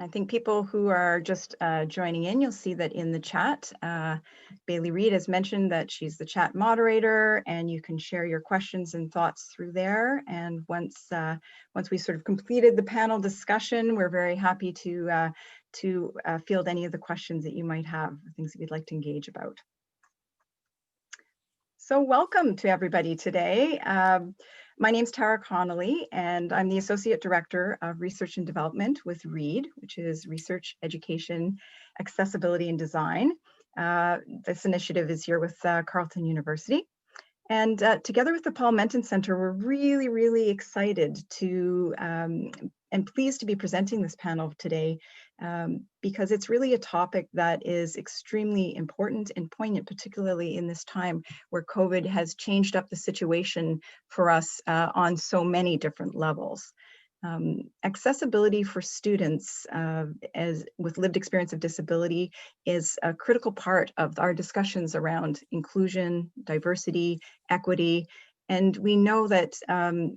I think people who are just joining in, you'll see that in the chat, Bailey Reed has mentioned that she's the chat moderator, and you can share your questions and thoughts through there. And once we sort of completed the panel discussion, we're very happy to field any of the questions that you might have, things that you'd like to engage about. So welcome to everybody today. My name's Tara Connolly, and I'm the Associate Director of Research and Development with READ, which is Research, Education, Accessibility and Design. This initiative is here with Carleton University. And together with the Paul Menton Center, we're really excited to and pleased to be presenting this panel today because it's really a topic that is extremely important and poignant, particularly in this time where COVID has changed up the situation for us on so many different levels. Accessibility for students as with lived experience of disability is a critical part of our discussions around inclusion, diversity, equity, and we know that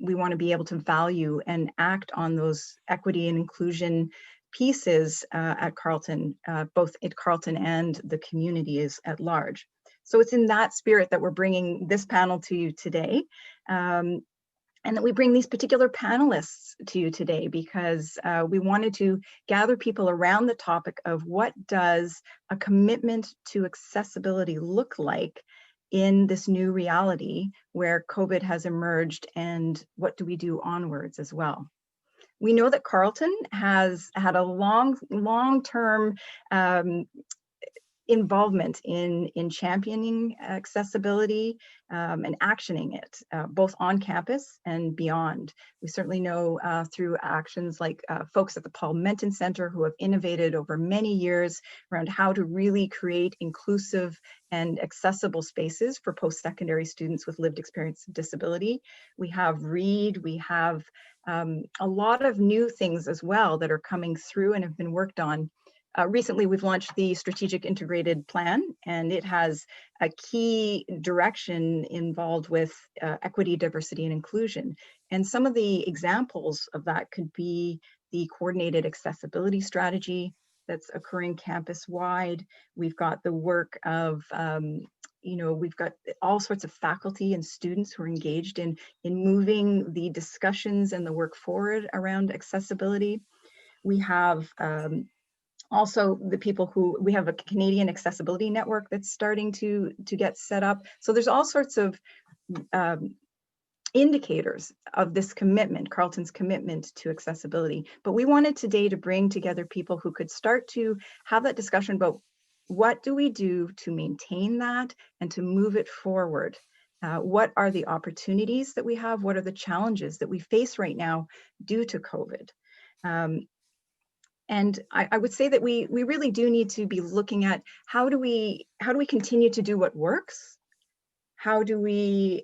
we want to be able to value and act on those equity and inclusion pieces at Carleton, both at Carleton and the community is at large. So it's in that spirit that we're bringing this panel to you today. And that we bring these particular panelists to you today because we wanted to gather people around the topic of what does a commitment to accessibility look like in this new reality where COVID has emerged, and what do we do onwards as well. We know that Carleton has had a long-term involvement in championing accessibility and actioning it, both on campus and beyond. We certainly know through actions like folks at the Paul Menton Center who have innovated over many years around how to really create inclusive and accessible spaces for post-secondary students with lived experience of disability. We have READ, we have a lot of new things as well that are coming through and have been worked on. Recently, we've launched the Strategic Integrated Plan, and it has a key direction involved with equity, diversity, and inclusion. And some of the examples of that could be the coordinated accessibility strategy that's occurring campus-wide. We've got the work of we've got all sorts of faculty and students who are engaged in moving the discussions and the work forward around accessibility. We have also the people who, we have a Canadian Accessibility Network that's starting to get set up. So there's all sorts of indicators of this commitment, Carleton's commitment to accessibility. But we wanted today to bring together people who could start to have that discussion about what do we do to maintain that and to move it forward. What are the opportunities that we have? What are the challenges that we face right now due to COVID? And I would say that we really do need to be looking at how do we continue to do what works? How do we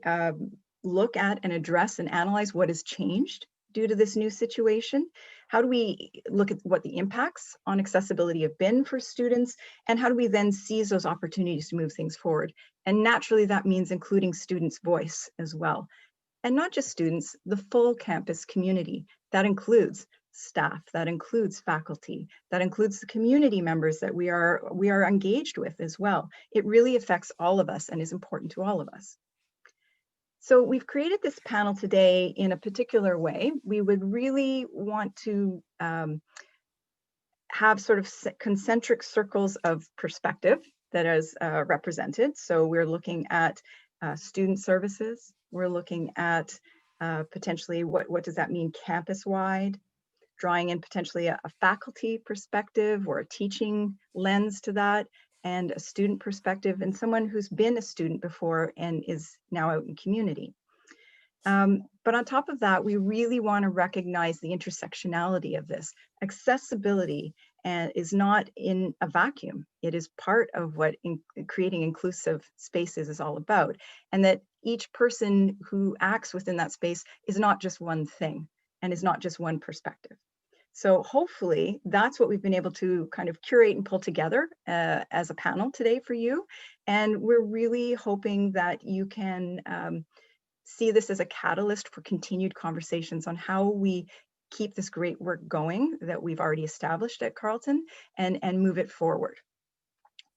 look at and address and analyze what has changed due to this new situation? How do we look at what the impacts on accessibility have been for students? And how do we then seize those opportunities to move things forward? And naturally, that means including students' voice as well. And not just students, the full campus community. That includes staff, that includes faculty, that includes the community members that we are engaged with as well. It really affects all of us and is important to all of us. So we've created this panel today in a particular way. We would really want to have sort of concentric circles of perspective that is represented. So we're looking at student services. We're looking at potentially what does that mean campus-wide, drawing in potentially a faculty perspective or a teaching lens to that, and a student perspective, and someone who's been a student before and is now out in community. But on top of that, we really want to recognize the intersectionality of this. Accessibility is not in a vacuum. It is part of what creating inclusive spaces is all about, and that each person who acts within that space is not just one thing and is not just one perspective. So hopefully that's what we've been able to kind of curate and pull together as a panel today for you. And we're really hoping that you can see this as a catalyst for continued conversations on how we keep this great work going that we've already established at Carleton and move it forward.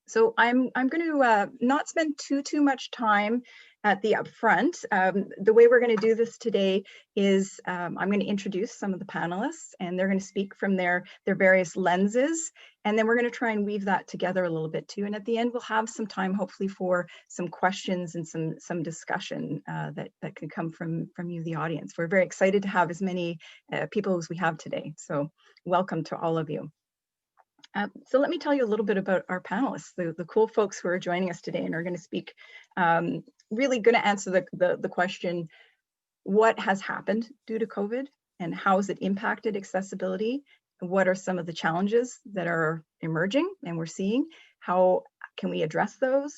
So I'm going to not spend too much time at the upfront. The way we're going to do this today is I'm going to introduce some of the panelists, and they're going to speak from their various lenses, and then we're going to try and weave that together a little bit too. And at the end, we'll have some time, hopefully, for some questions and some discussion that can come from you, the audience. We're very excited to have as many people as we have today. So welcome to all of you. So let me tell you a little bit about our panelists, the cool folks who are joining us today and are going to speak, really going to answer the question, what has happened due to COVID and how has it impacted accessibility? What are some of the challenges that are emerging and we're seeing? How can we address those?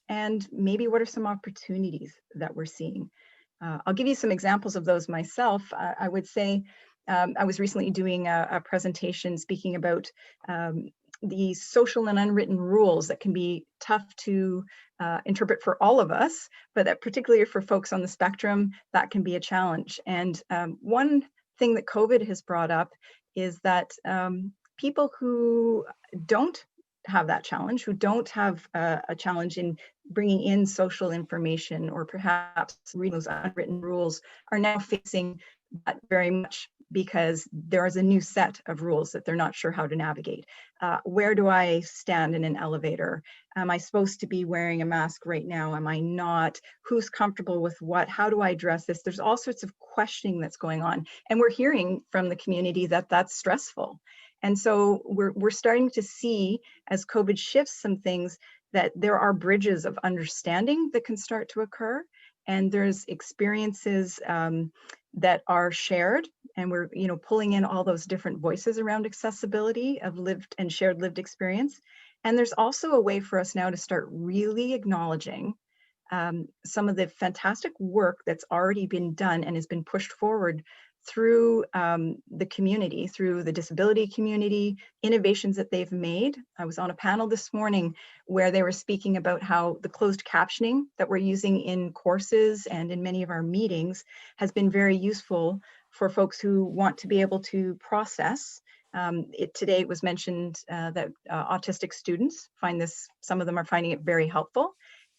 And maybe what are some opportunities that we're seeing? I'll give you some examples of those myself. I would say, I was recently doing a presentation speaking about the social and unwritten rules that can be tough to interpret for all of us, but that particularly for folks on the spectrum, that can be a challenge. And one thing that COVID has brought up is that people who don't have that challenge, who don't have a challenge in bringing in social information or perhaps reading those unwritten rules, are now facing that very much because there is a new set of rules that they're not sure how to navigate. Where do I stand in an elevator? Am I supposed to be wearing a mask right now? Am I not? Who's comfortable with what? How do I address this? There's all sorts of questioning that's going on. And we're hearing from the community that that's stressful. And so we're starting to see, as COVID shifts some things, that there are bridges of understanding that can start to occur. And there's experiences that are shared, and we're pulling in all those different voices around accessibility of lived and shared lived experience. And there's also a way for us now to start really acknowledging some of the fantastic work that's already been done and has been pushed forward through the community, through the disability community, innovations that they've made. I was on a panel this morning where they were speaking about how the closed captioning that we're using in courses and in many of our meetings has been very useful for folks who want to be able to process. Today it was mentioned that autistic students find this, some of them are finding it very helpful.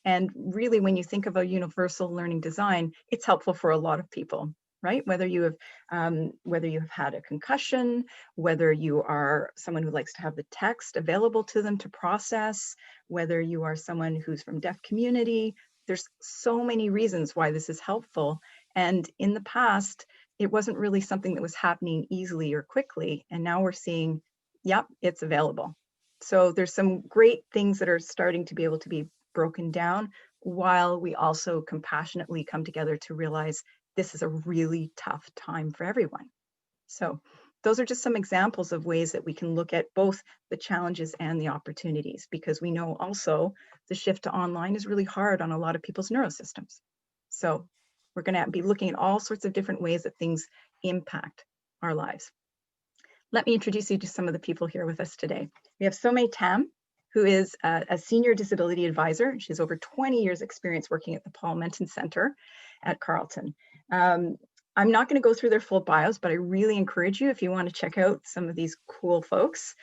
And really, when you think of a universal learning design, it's helpful for a lot of people. Right? Whether you have had a concussion, whether you are someone who likes to have the text available to them to process, whether you are someone who's from deaf community, there's so many reasons why this is helpful. And in the past, it wasn't really something that was happening easily or quickly. And now we're seeing, yep, it's available. So there's some great things that are starting to be able to be broken down, while we also compassionately come together to realize this is a really tough time for everyone. So those are just some examples of ways that we can look at both the challenges and the opportunities, because we know also the shift to online is really hard on a lot of people's neurosystems. So we're going to be looking at all sorts of different ways that things impact our lives. Let me introduce you to some of the people here with us today. We have Somei, who is a senior disability advisor. She has over 20 years experience working at the Paul Menton Center at Carleton. I'm not going to go through their full bios, but I really encourage you, if you want to check out some of these cool folks,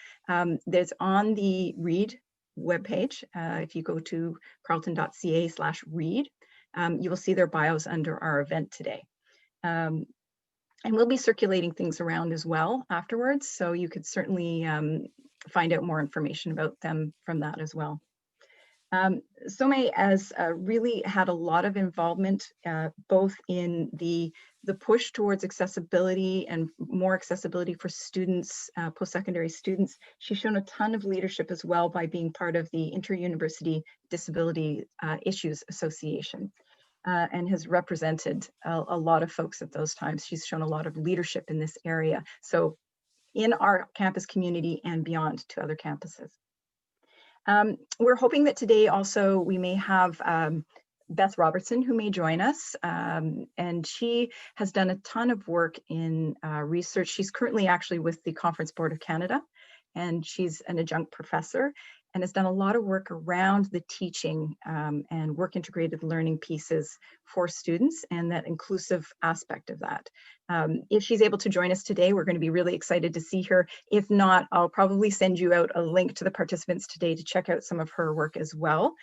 there's on the READ webpage. If you go to carleton.ca/read, you will see their bios under our event today. And we'll be circulating things around as well afterwards, so you could certainly find out more information about them from that as well. Somei has really had a lot of involvement both in the push towards accessibility and more accessibility for students, post-secondary students. She's shown a ton of leadership as well by being part of the Inter-University Disability Issues Association and has represented a lot of folks at those times. She's shown a lot of leadership in this area. So in our campus community and beyond to other campuses. We're hoping that today also we may have Beth Robertson, who may join us, and she has done a ton of work in research. She's currently actually with the Conference Board of Canada, and she's an adjunct professor. and has done a lot of work around the teaching and work integrated learning pieces for students and that inclusive aspect of that. If she's able to join us today, we're going to be really excited to see her. If not, I'll probably send you out a link to the participants today to check out some of her work as well.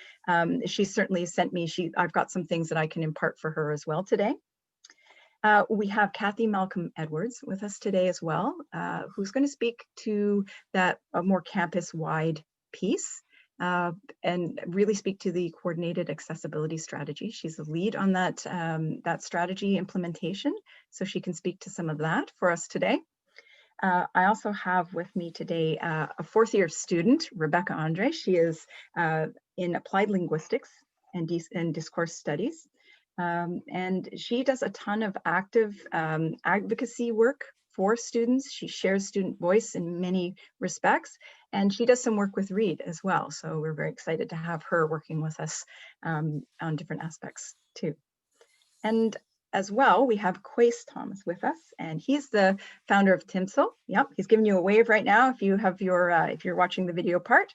She certainly sent me, I've got some things that I can impart for her as well today. We have Cathy Malcolm Edwards with us today as well, who's going to speak to that more campus-wide piece and really speak to the coordinated accessibility strategy. She's the lead on that, that strategy implementation, so she can speak to some of that for us today. I also have with me today a fourth-year student, Rebecca Andre. She is in applied linguistics and discourse studies. And she does a ton of active advocacy work for students. She shares student voice in many respects, and she does some work with Reed as well. So we're very excited to have her working with us on different aspects too. And as well, we have Quayce Thomas with us, and he's the founder of TIMSL. Yep, he's giving you a wave right now if you have your if you're watching the video part.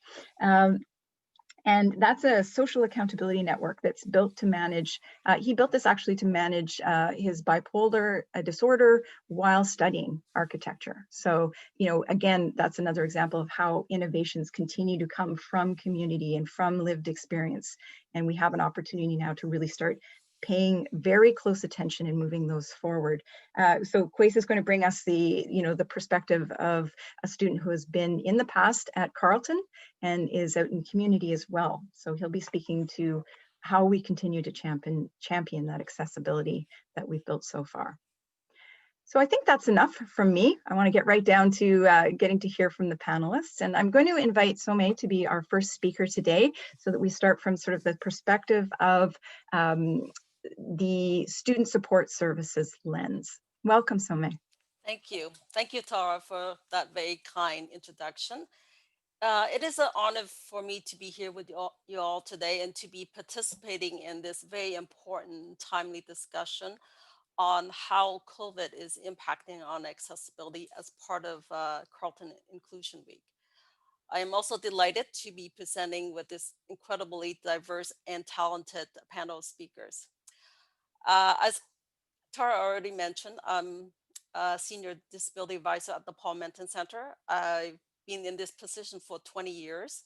And that's a social accountability network that's built to manage, he built this actually to manage his bipolar disorder while studying architecture. So, you know, again, that's another example of how innovations continue to come from community and from lived experience. And we have an opportunity now to really start paying very close attention and moving those forward. So Quayce is going to bring us the, you know, the perspective of a student who has been in the past at Carleton and is out in community as well. So he'll be speaking to how we continue to champion that accessibility that we've built so far. So I think that's enough from me. I want to get right down to getting to hear from the panelists. And I'm going to invite Somei to be our first speaker today so that we start from sort of the perspective of the student support services lens. Welcome, Somei. Thank you. Thank you, Tara, for that very kind introduction. It is an honor for me to be here with you all today and to be participating in this very important, timely discussion on how COVID is impacting on accessibility as part of Carleton Inclusion Week. I am also delighted to be presenting with this incredibly diverse and talented panel of speakers. As Tara already mentioned, I'm a senior disability advisor at the Paul Menton Center. I've been in this position for 20 years.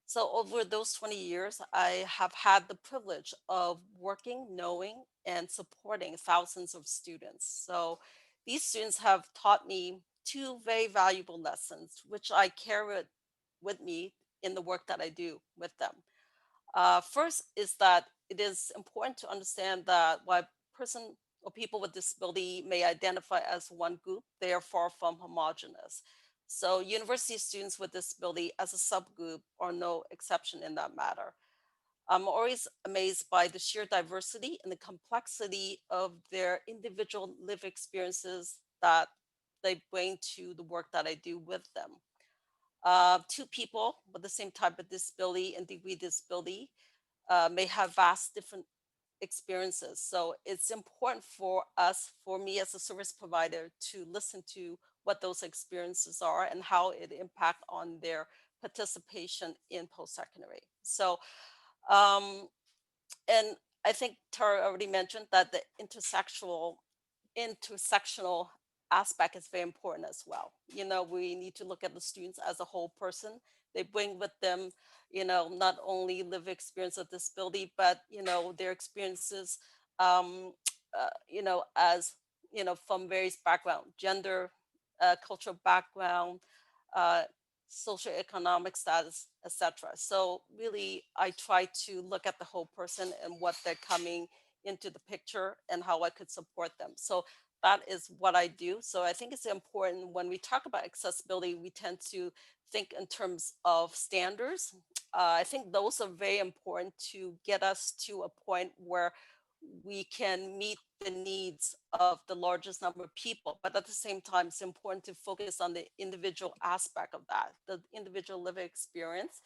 So over those 20 years, I have had the privilege of working, knowing, and supporting thousands of students. So these students have taught me two very valuable lessons, which I carry with me in the work that I do with them. First is that it is important to understand that while person or people with disability may identify as one group, they are far from homogenous. So university students with disability as a subgroup are no exception in that matter. I'm always amazed by the sheer diversity and the complexity of their individual lived experiences that they bring to the work that I do with them. Two people with the same type of disability and degree disability may have vast different experiences. So it's important for us, for me as a service provider, to listen to what those experiences are and how it impact on their participation in post-secondary. So, and I think Tara already mentioned that the intersectional aspect is very important as well. You know, we need to look at the students as a whole person. They bring with them, you know, not only live experience of disability, but, you know, their experiences, you know, as, you know, from various background, gender, cultural background, uh, socioeconomic status, etc. So really, I try to look at the whole person and what they're coming into the picture and how I could support them. So that is what I do. So I think it's important when we talk about accessibility, we tend to think in terms of standards. I think those are very important to get us to a point where we can meet the needs of the largest number of people. But at the same time, it's important to focus on the individual aspect of that, the individual lived experience,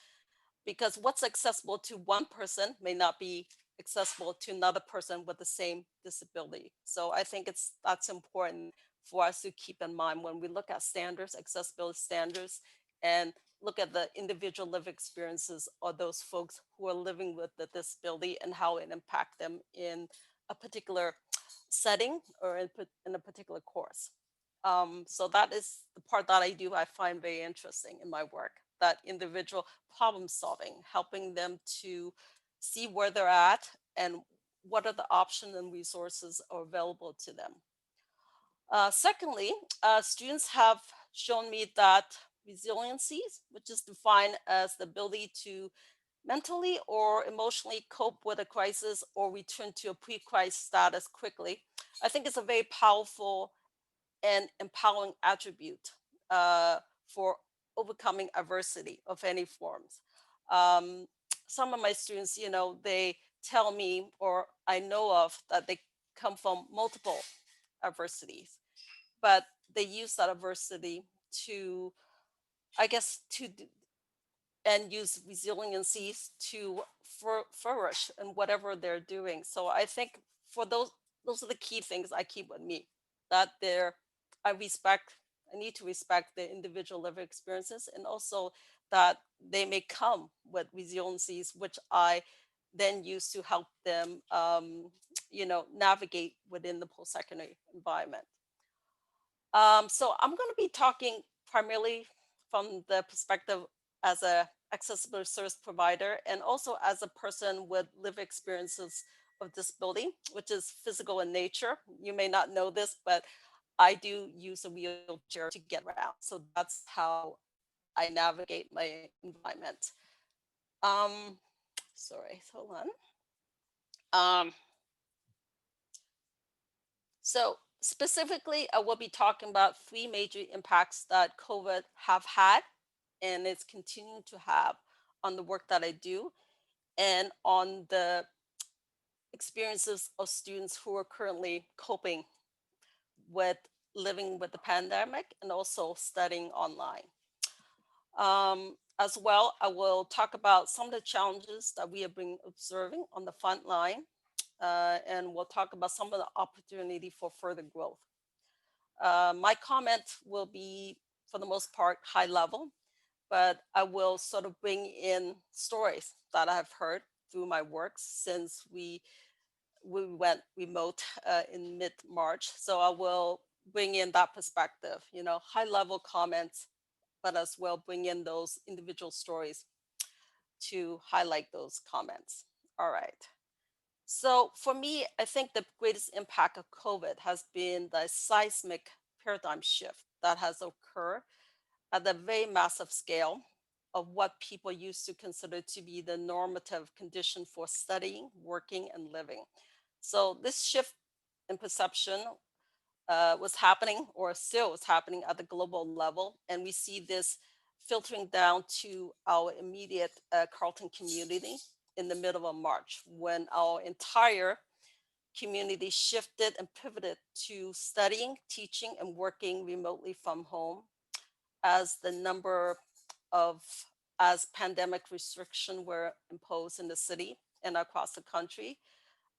because what's accessible to one person may not be accessible to another person with the same disability. So I think that's important for us to keep in mind when we look at standards, accessibility standards, and look at the individual life experiences of those folks who are living with the disability and how it impact them in a particular setting or in a particular course. So that is the part that I do. I find very interesting in my work, that individual problem solving, helping them to see where they're at and what are the options and resources are available to them. Secondly, students have shown me that resiliency, which is defined as the ability to mentally or emotionally cope with a crisis or return to a pre-crisis status quickly, I think it's a very powerful and empowering attribute uh, for overcoming adversity of any forms. Um, some of my students, they tell me or I know of that they come from multiple adversities, but they use that adversity to, I guess, and use resiliencies to flourish in whatever they're doing. So I think for those are the key things I keep with me. That I respect, I need to respect the individual lived experiences, and also that they may come with resiliencies, which I then use to help them, navigate within the post-secondary environment. So I'm going to be talking primarily from the perspective as a accessibility service provider and also as a person with lived experiences of disability, which is physical in nature. You may not know this, but I do use a wheelchair to get around. So that's how I navigate my environment. Um, sorry, hold on. So specifically, I will be talking about three major impacts that COVID have had and it's continuing to have on the work that I do and on the experiences of students who are currently coping with living with the pandemic and also studying online. As well, I will talk about some of the challenges that we have been observing on the front line, and we'll talk about some of the opportunity for further growth. My comment will be, for the most part, high level, but I will sort of bring in stories that I've heard through my work since we went remote in mid March. So I will bring in that perspective, high level comments, but as well bring in those individual stories to highlight those comments. All right. So for me, I think the greatest impact of COVID has been the seismic paradigm shift that has occurred at a very massive scale of what people used to consider to be the normative condition for studying, working, and living. So this shift in perception was happening or still is happening at the global level. And we see this filtering down to our immediate Carleton community in the middle of March when our entire community shifted and pivoted to studying, teaching, and working remotely from home as the number of as pandemic restrictions were imposed in the city and across the country.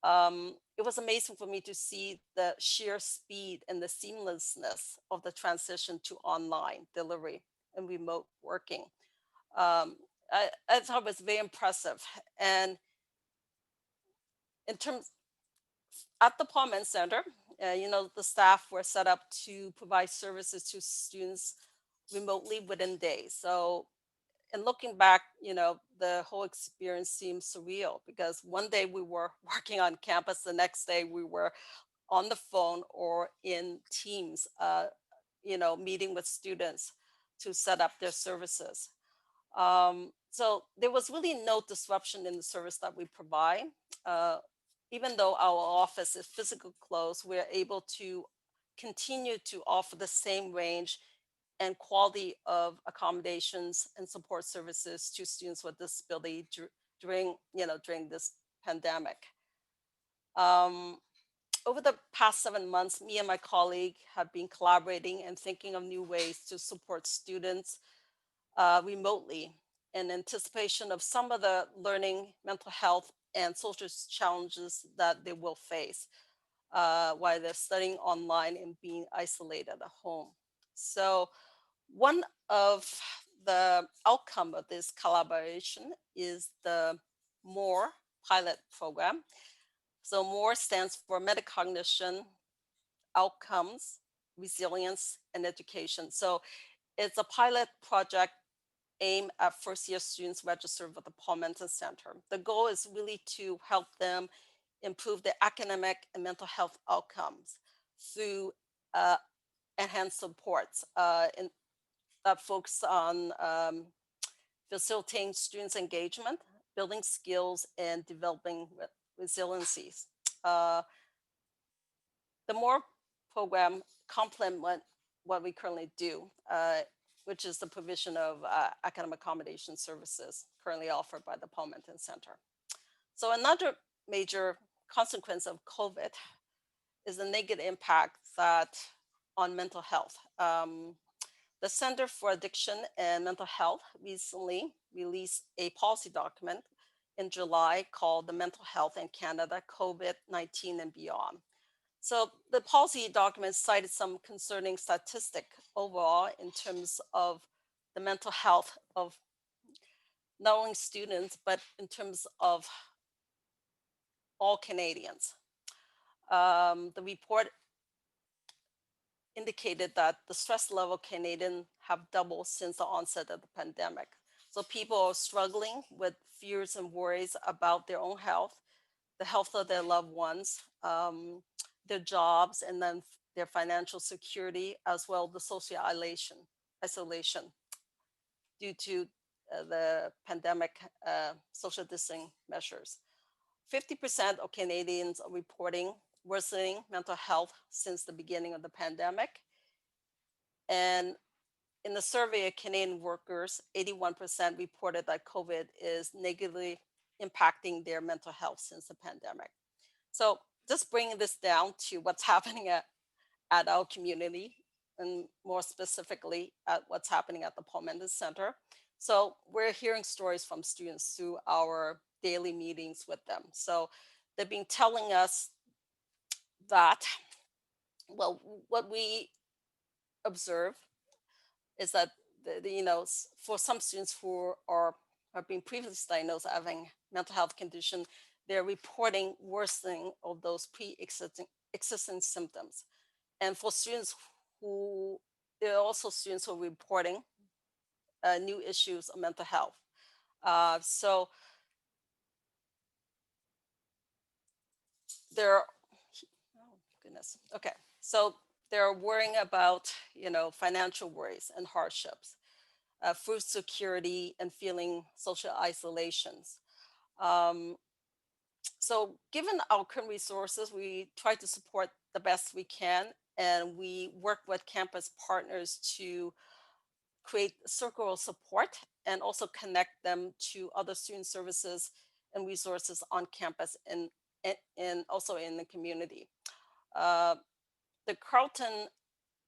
It was amazing for me to see the sheer speed and the seamlessness of the transition to online delivery and remote working. I thought it was very impressive. And in terms at the Plum Center, the staff were set up to provide services to students remotely within days. So and looking back, the whole experience seems surreal because one day we were working on campus, the next day we were on the phone or in Teams, meeting with students to set up their services. So there was really no disruption in the service that we provide. Uh, Even though our office is physically closed, we're able to continue to offer the same range and quality of accommodations and support services to students with disability during this pandemic. Um, Over the past 7 months, me and my colleague have been collaborating and thinking of new ways to support students remotely in anticipation of some of the learning, mental health, and social challenges that they will face while they're studying online and being isolated at home. So one of the outcome of this collaboration is the MORE pilot program. So MORE stands for Metacognition, Outcomes, Resilience, and Education. So it's a pilot project aimed at first-year students registered with the Paul Menton Center. The goal is really to help them improve their academic and mental health outcomes through uh, enhanced supports that focus on facilitating students' engagement, building skills, and developing resiliencies. Uh, the MORE program complement what we currently do, which is the provision of academic accommodation services currently offered by the Paul Menton Center. So another major consequence of COVID is the negative impact that on mental health. The Center for Addiction and Mental Health recently released a policy document in July called the Mental Health in Canada, COVID-19 and Beyond. So the policy document cited some concerning statistic overall in terms of the mental health of not only students, but in terms of all Canadians. The report indicated that the stress level Canadians have doubled since the onset of the pandemic. So people are struggling with fears and worries about their own health, the health of their loved ones, their jobs, and then their financial security, as well as the social isolation due to the pandemic social distancing measures. 50% of Canadians are reporting worsening mental health since the beginning of the pandemic. And in the survey of Canadian workers, 81% reported that COVID is negatively impacting their mental health since the pandemic. So just bringing this down to what's happening at our community, and more specifically at what's happening at the Paul Menton Center. So we're hearing stories from students through our daily meetings with them. So they've been telling us that, well, what we observe is that for some students who are being previously diagnosed having mental health condition, they're reporting worsening of those pre-existing symptoms. And for students who, there are also students who are reporting new issues of mental health. So they're, oh goodness, okay. So they're worrying about, financial worries and hardships, food security, and feeling social isolations. Um, so given our current resources, we try to support the best we can, and we work with campus partners to create a circle of support and also connect them to other student services and resources on campus and also in the community. Uh, the Carleton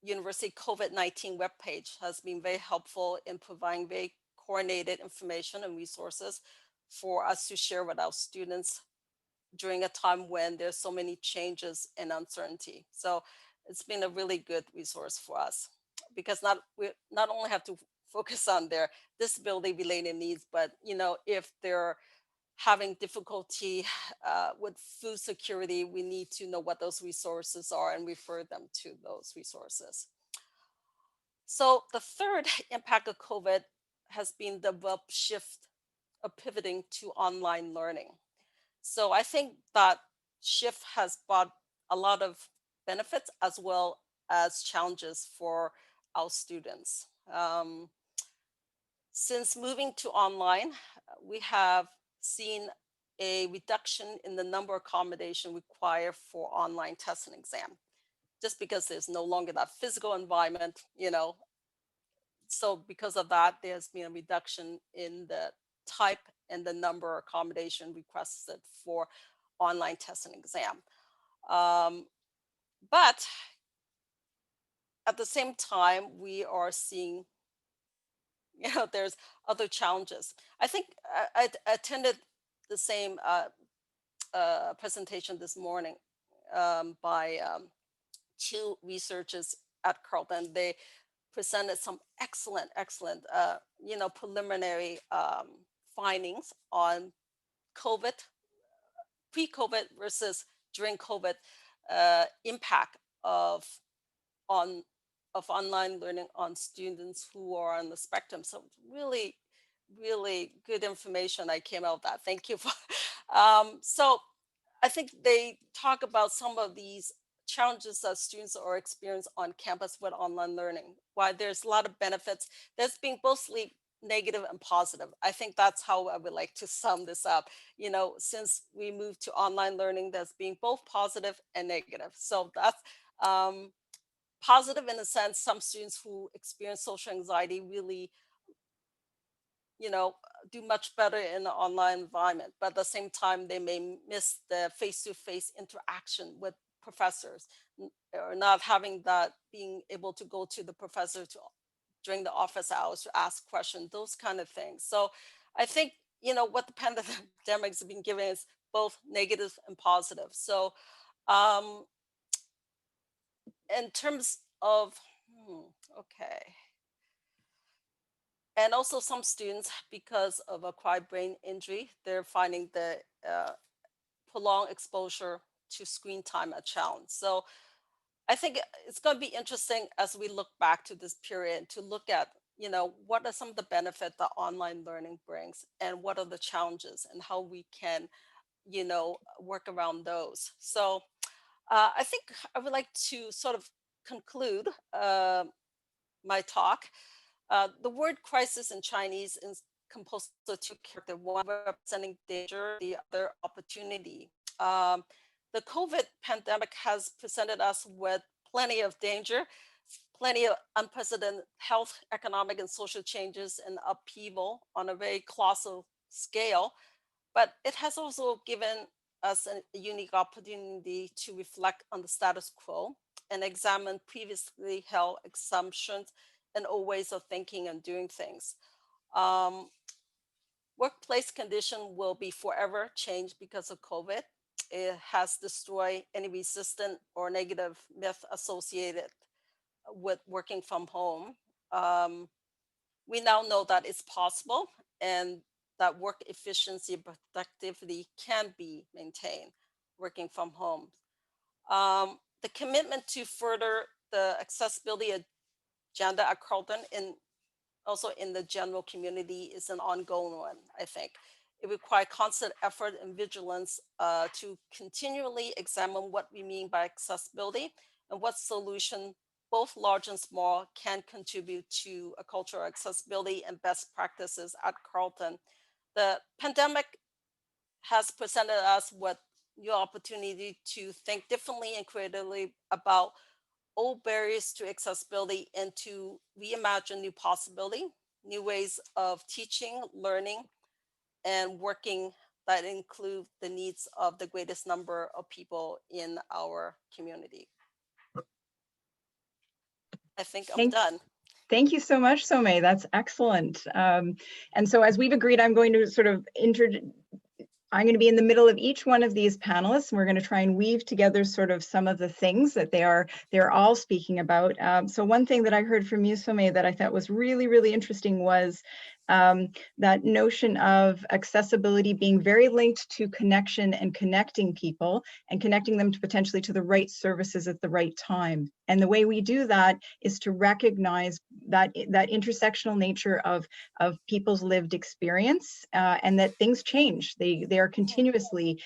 University COVID-19 webpage has been very helpful in providing very coordinated information and resources for us to share with our students during a time when there's so many changes and uncertainty. So it's been a really good resource for us, because we not only have to focus on their disability related needs, but if they're having difficulty with food security, we need to know what those resources are and refer them to those resources. So the third impact of COVID has been the abrupt shift of pivoting to online learning. So I think that shift has brought a lot of benefits as well as challenges for our students. Since moving to online, we have seen a reduction in the number of accommodation required for online test and exam, just because there's no longer that physical environment, So because of that, there's been a reduction in the type and the number of accommodation requested for online test and exam. But at the same time, we are seeing, there's other challenges. I think I attended the same presentation this morning by two researchers at Carleton. They presented some excellent, preliminary findings on COVID, pre-COVID versus during COVID impact on of online learning on students who are on the spectrum. So really, really good information I came out of that. Thank you for. So I think they talk about some of these challenges that students are experiencing on campus with online learning. Why there's a lot of benefits. There's been mostly negative and positive. I think that's how I would like to sum this up. Since we moved to online learning, there's been both positive and negative. So that's positive in a sense. Some students who experience social anxiety really you know, do much better in the online environment. But at the same time, they may miss the face-to-face interaction with professors or not having that, being able to go to the professor during the office hours to ask questions, those kind of things. So I think, what the pandemic has been giving is both negative and positive. So um, in terms of, okay. And also some students, because of acquired brain injury, they're finding the prolonged exposure to screen time a challenge. So I think it's going to be interesting as we look back to this period to look at, what are some of the benefits that online learning brings and what are the challenges and how we can, work around those. So I think I would like to sort of conclude my talk. The word crisis in Chinese is composed of two characters, one representing danger, the other opportunity. The COVID pandemic has presented us with plenty of danger, plenty of unprecedented health, economic, and social changes and upheaval on a very colossal scale. But it has also given us a unique opportunity to reflect on the status quo and examine previously held assumptions and old ways of thinking and doing things. Um, Workplace condition will be forever changed because of COVID. It has destroyed any resistant or negative myth associated with working from home. Um, we now know that it's possible and that work efficiency and productivity can be maintained working from home. The commitment to further the accessibility agenda at Carleton and also in the general community is an ongoing one, I think. It requires constant effort and vigilance to continually examine what we mean by accessibility and what solution, both large and small, can contribute to a culture of accessibility and best practices at Carleton. The pandemic has presented us with new opportunity to think differently and creatively about old barriers to accessibility and to reimagine new possibility, new ways of teaching, learning, and working that include the needs of the greatest number of people in our community. I think I'm done. Thank you so much, Somei. That's excellent. And so as we've agreed, I'm going to sort of I'm going to be in the middle of each one of these panelists, and we're going to try and weave together sort of some of the things that they're all speaking about. So one thing that I heard from you, Somei, that I thought was really, really interesting was that notion of accessibility being very linked to connection and connecting people and connecting them to potentially to the right services at the right time. And the way we do that is to recognize that intersectional nature of people's lived experience and that things change. They are continuously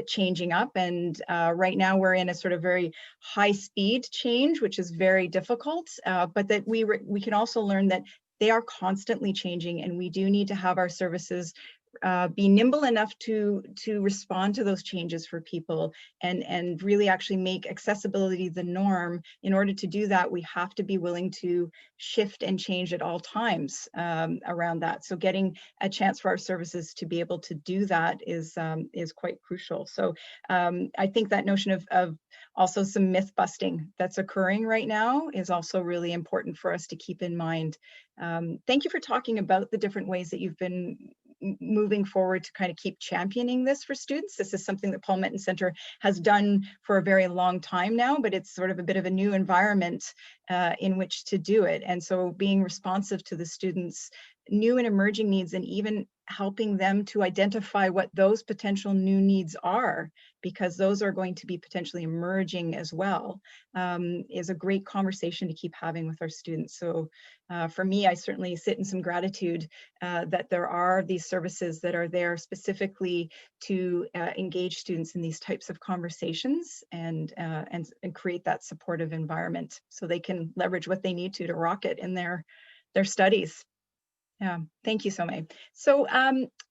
changing up. And right now we're in a sort of very high speed change, which is very difficult, but that we can also learn that they are constantly changing, and we do need to have our services be nimble enough to respond to those changes for people and really actually make accessibility the norm. In order to do that, we have to be willing to shift and change at all times around that. So getting a chance for our services to be able to do that is quite crucial. So I think that notion of also some myth busting that's occurring right now is also really important for us to keep in mind. Thank you for talking about the different ways that you've been moving forward to kind of keep championing this for students. This is something that Paul Menton Center has done for a very long time now, but it's sort of a bit of a new environment in which to do it. And so being responsive to the students' new and emerging needs, and even helping them to identify what those potential new needs are, because those are going to be potentially emerging as well, is a great conversation to keep having with our students. So for me, I certainly sit in some gratitude that there are these services that are there specifically to engage students in these types of conversations and create that supportive environment so they can leverage what they need to rock it in their studies. Yeah, thank you, Somei. So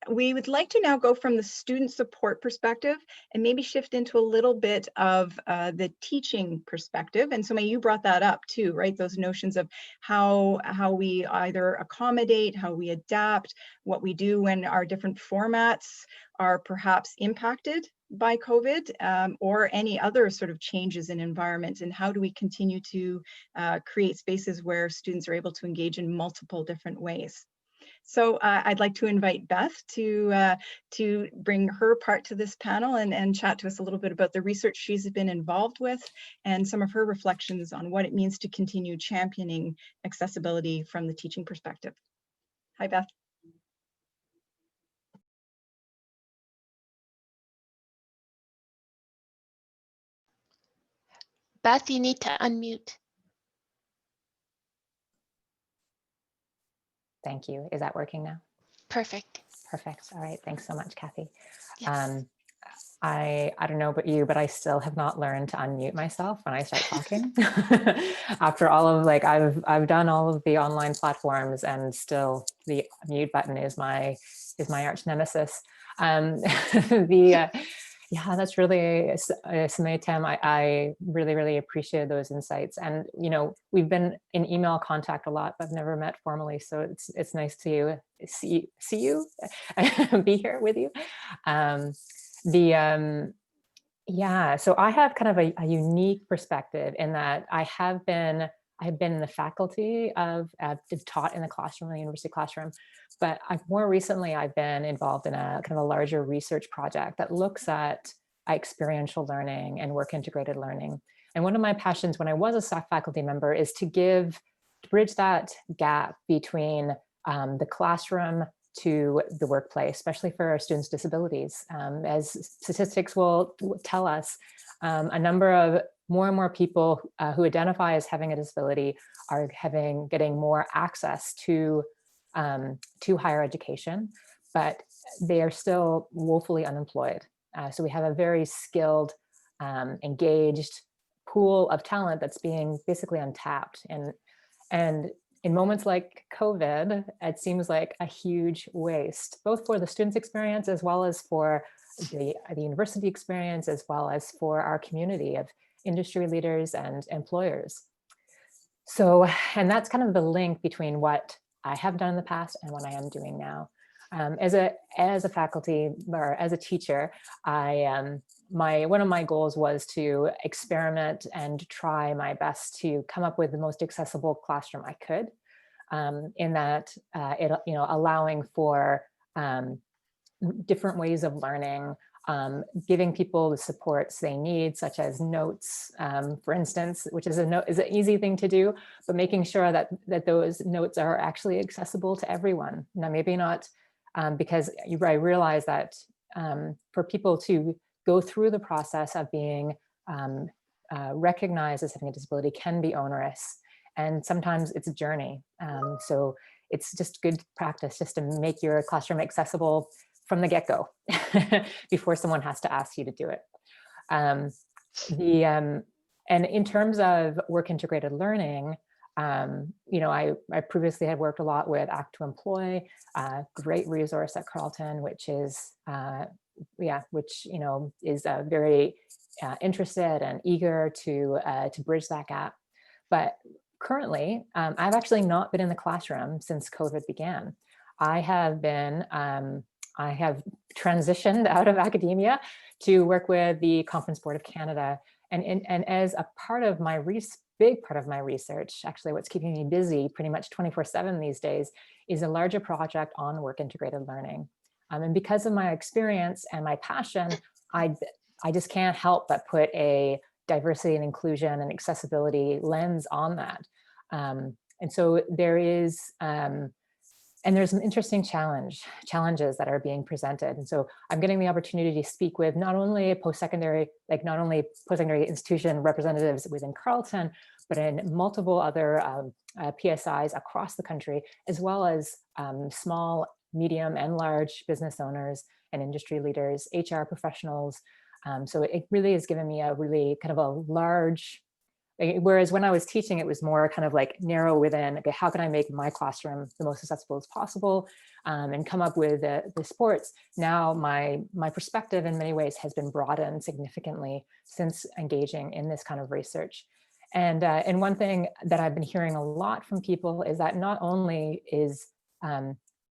we would like to now go from the student support perspective and maybe shift into a little bit of the teaching perspective. And Somei, you brought that up too, right? Those notions of how we either accommodate, how we adapt, what we do when our different formats are perhaps impacted by COVID or any other sort of changes in environment, and how do we continue to create spaces where students are able to engage in multiple different ways. So I'd like to invite Beth to bring her part to this panel and chat to us a little bit about the research she's been involved with and some of her reflections on what it means to continue championing accessibility from the teaching perspective. Hi, Beth. Beth, you need to unmute. Thank you. Is that working now? Perfect. Perfect. All right. Thanks so much, Cathy. Yes. I don't know about you, but I still have not learned to unmute myself when I start talking. After all of I've done all of the online platforms, and still the mute button is my arch nemesis. Yeah, that's really Somei, Tim. I really appreciate those insights. And we've been in email contact a lot, but I've never met formally, so it's nice to see you, be here with you. Yeah, so I have kind of a unique perspective in that I have been in the faculty of taught in the classroom, the university classroom, but more recently I've been involved in a kind of a larger research project that looks at experiential learning and work integrated learning. And one of my passions when I was a faculty member is to bridge that gap between the classroom to the workplace, especially for our students' disabilities. As statistics will tell us, a number of more and more people who identify as having a disability are getting more access to higher education, but they are still woefully unemployed. So we have a very skilled, engaged pool of talent that's being basically untapped. And in moments like COVID, it seems like a huge waste, both for the students' experience as well as for the university experience, as well as for our community of industry leaders and employers. So, and that's kind of the link between what I have done in the past and what I am doing now. As a faculty or as a teacher, one of my goals was to experiment and try my best to come up with the most accessible classroom I could, in that allowing for different ways of learning, giving people the supports they need, such as notes, for instance, which is an easy thing to do, but making sure that those notes are actually accessible to everyone. Now, maybe not, because I realize that for people to go through the process of being recognized as having a disability can be onerous, and sometimes it's a journey. So it's just good practice just to make your classroom accessible from the get-go before someone has to ask you to do it. And in terms of work integrated learning, I previously had worked a lot with Act to Employ, great resource at Carleton, which is very interested and eager to bridge that gap. But currently, I've actually not been in the classroom since COVID began. I have transitioned out of academia to work with the Conference Board of Canada. And as a part of my big part of my research, actually what's keeping me busy pretty much 24/7 these days, is a larger project on work integrated learning. And because of my experience and my passion, I just can't help but put a diversity and inclusion and accessibility lens on that. And so there is, and there's some interesting challenges that are being presented. And so I'm getting the opportunity to speak with not only post-secondary institution representatives within Carleton, but in multiple other PSIs across the country, as well as small, medium, and large business owners and industry leaders, HR professionals. So it really has given me a really kind of a large, whereas when I was teaching, it was more kind of like narrow within, okay, how can I make my classroom the most accessible as possible, and come up with the supports. Now my perspective in many ways has been broadened significantly since engaging in this kind of research. And one thing that I've been hearing a lot from people is that not only is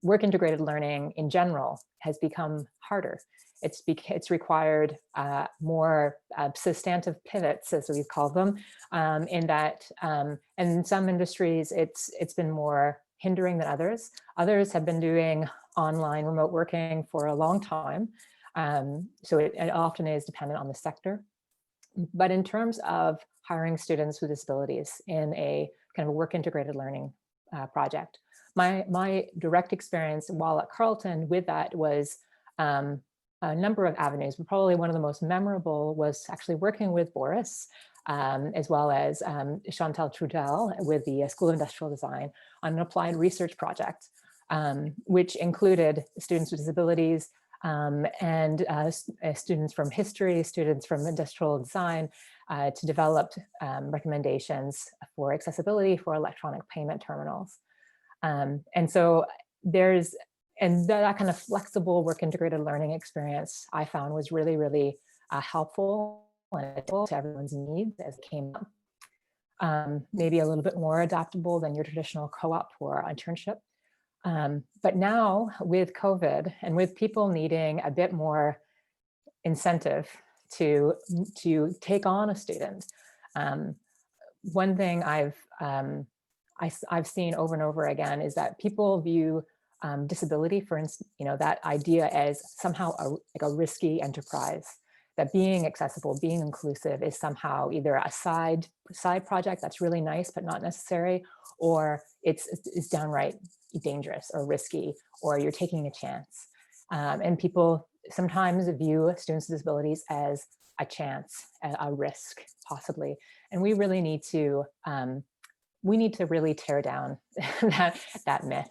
work integrated learning in general has become harder, it's required more substantive pivots, as we call them, in that, and in some industries, it's been more hindering than others. Others have been doing online remote working for a long time. So it often is dependent on the sector. But in terms of hiring students with disabilities in a kind of a work integrated learning project, my direct experience while at Carleton with that was a number of avenues, but probably one of the most memorable was actually working with Boris, as well as Chantal Trudel with the School of Industrial Design on an applied research project, which included students with disabilities and students from history, students from industrial design, to develop recommendations for accessibility for electronic payment terminals. And so and that kind of flexible work integrated learning experience I found was really, really helpful and to everyone's needs as it came up. Maybe a little bit more adaptable than your traditional co-op or internship. But now with COVID and with people needing a bit more incentive to take on a student, one thing I've seen over and over again is that people view disability, for instance, that idea as somehow like a risky enterprise, that being accessible, being inclusive is somehow either a side project that's really nice but not necessary, or it's downright dangerous or risky, or you're taking a chance. And people sometimes view students with disabilities as a chance, a risk, possibly. And we really need to really tear down that myth.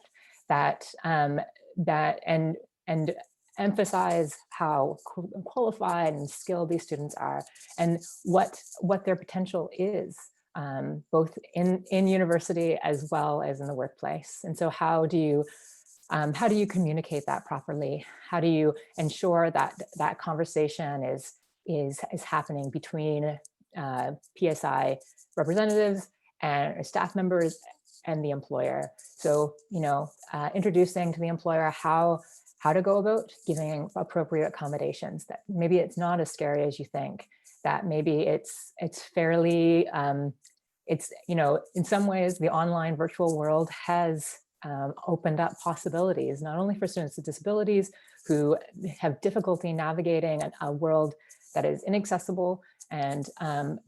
And emphasize how qualified and skilled these students are, and what their potential is, both in university as well as in the workplace. And so, how do you communicate that properly? How do you ensure that conversation is happening between PSI representatives and staff members and the employer? So, introducing to the employer how to go about giving appropriate accommodations, that maybe it's not as scary as you think, that maybe it's fairly, in some ways the online virtual world has opened up possibilities, not only for students with disabilities who have difficulty navigating a world that is inaccessible, and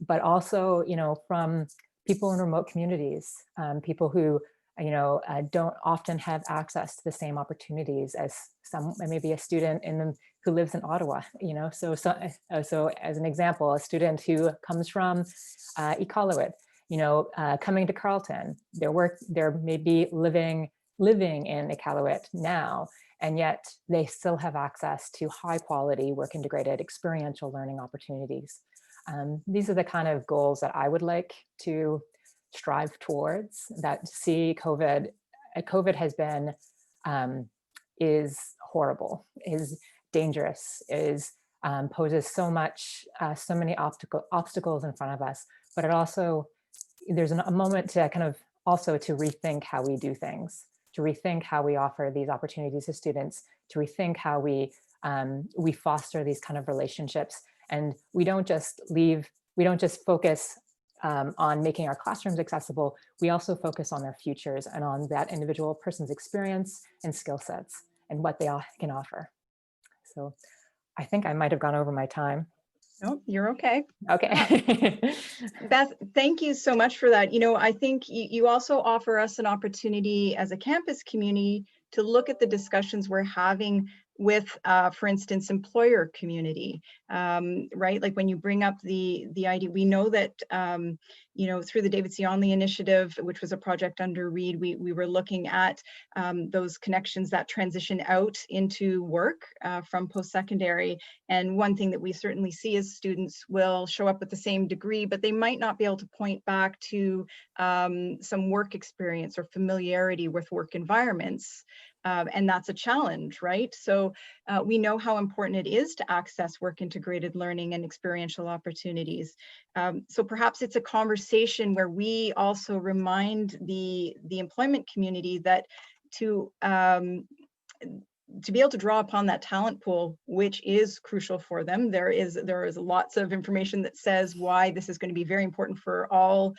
but also, from people in remote communities, people who, don't often have access to the same opportunities as maybe a student who lives in Ottawa, So as an example, a student who comes from Iqaluit, coming to Carleton, they're maybe living in Iqaluit now, and yet they still have access to high quality work integrated experiential learning opportunities. These are the kind of goals that I would like to strive towards, that see COVID has been, is horrible, is dangerous, poses so many obstacles in front of us, but it also, there's a moment to kind of also to rethink how we do things, to rethink how we offer these opportunities to students, to rethink how we foster these kind of relationships. And we don't just focus on making our classrooms accessible, we also focus on their futures and on that individual person's experience and skill sets. what they all can offer. So I think I might have gone over my time. No, you're okay. Okay. Beth, thank you so much for that. I think you also offer us an opportunity as a campus community to look at the discussions we're having with, for instance, employer community, right? Like when you bring up the idea, we know that, through the David C. Onley initiative, which was a project under Reed, we were looking at those connections that transition out into work from post-secondary. And one thing that we certainly see is students will show up with the same degree, but they might not be able to point back to some work experience or familiarity with work environments. And that's a challenge, right? So we know how important it is to access work integrated learning and experiential opportunities. So perhaps it's a conversation where we also remind the employment community that to be able to draw upon that talent pool, which is crucial for them. There is lots of information that says why this is going to be very important for all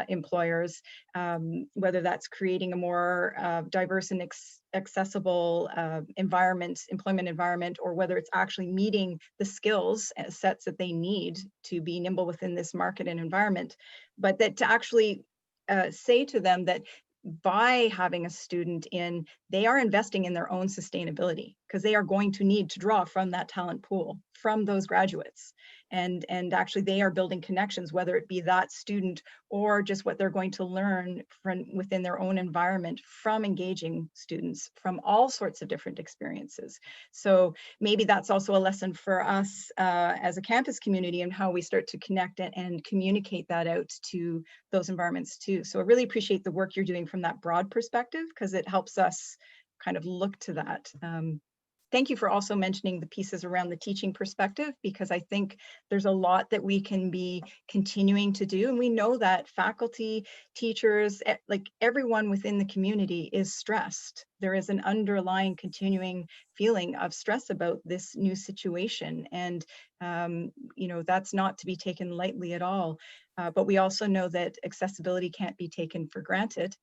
employers, whether that's creating a more diverse and accessible employment environment, or whether it's actually meeting the skills sets that they need to be nimble within this market and environment. But that to actually say to them that by having a student in, they are investing in their own sustainability, because they are going to need to draw from that talent pool, from those graduates. And actually they are building connections, whether it be that student or just what they're going to learn from within their own environment from engaging students from all sorts of different experiences. So maybe that's also a lesson for us as a campus community, and how we start to connect and communicate that out to those environments too. So I really appreciate the work you're doing from that broad perspective, because it helps us kind of look to that. Thank you for also mentioning the pieces around the teaching perspective, because I think there's a lot that we can be continuing to do. And we know that faculty, teachers, like everyone within the community is stressed. There is an underlying continuing feeling of stress about this new situation. And, that's not to be taken lightly at all. But we also know that accessibility can't be taken for granted,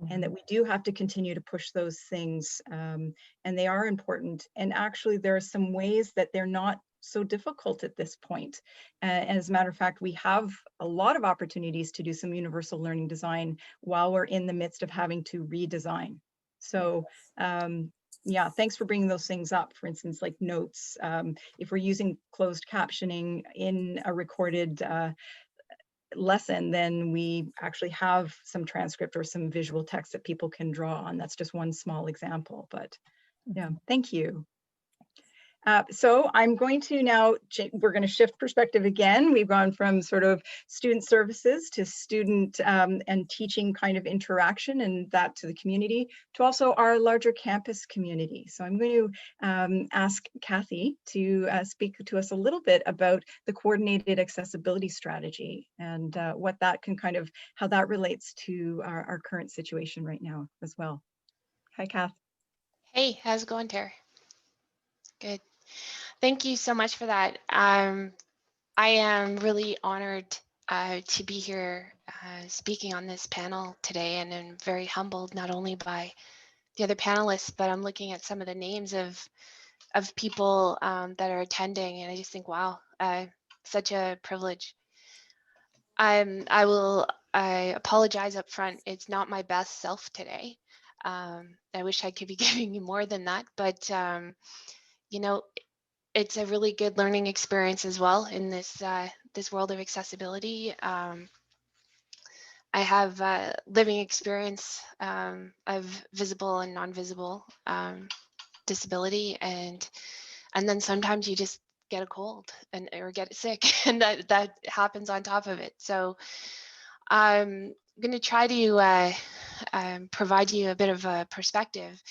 and that we do have to continue to push those things, and they are important. And actually there are some ways that they're not so difficult at this point. As a matter of fact, we have a lot of opportunities to do some universal learning design while we're in the midst of having to redesign. So yeah, thanks for bringing those things up. For instance, like notes, if we're using closed captioning in a recorded lesson, then we actually have some transcript or some visual text that people can draw on. That's just one small example, but yeah, thank you. So I'm going to now, we're going to shift perspective again. We've gone from sort of student services to student and teaching kind of interaction, and that to the community, to also our larger campus community. So I'm going to ask Cathy to speak to us a little bit about the coordinated accessibility strategy and what that can kind of, how that relates to our current situation right now as well. Hi, Kath. Hey, how's it going, Tara? Good. Thank you so much for that. I am really honored to be here speaking on this panel today, and I'm very humbled not only by the other panelists, but I'm looking at some of the names of people that are attending, and I just think, wow, such a privilege. I apologize up front. It's not my best self today. I wish I could be giving you more than that, but it's a really good learning experience as well in this this world of accessibility. I have living experience of visible and non-visible disability, and then sometimes you just get a cold or get sick, and that happens on top of it. So I'm going to try to provide you a bit of a perspective.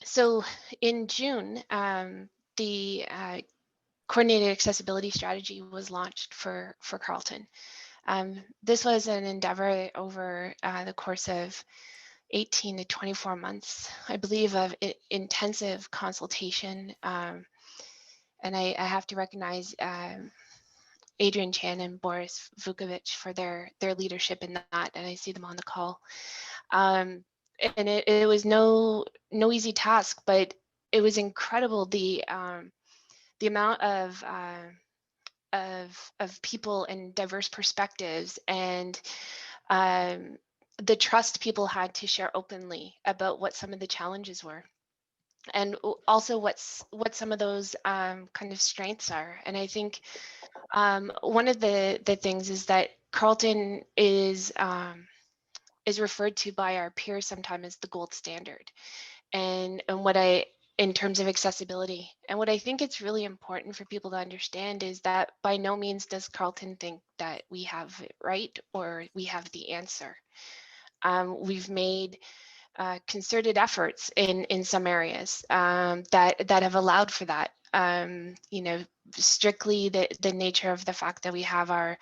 So in June, the coordinated accessibility strategy was launched for Carleton. This was an endeavor over the course of 18 to 24 months, I believe, of intensive consultation. And I have to recognize Adrian Chan and Boris Vukovic for their leadership in that, and I see them on the call. it was no easy task, but it was incredible the amount of people and diverse perspectives, and the trust people had to share openly about what some of the challenges were, and also what some of those kind of strengths are. And I think one of the things is that Carleton is referred to by our peers sometimes as the gold standard, and in terms of accessibility. And what I think it's really important for people to understand is that by no means does Carleton think that we have it right or we have the answer. We've made concerted efforts in some areas that have allowed for that. You know, strictly the nature of the fact that we have our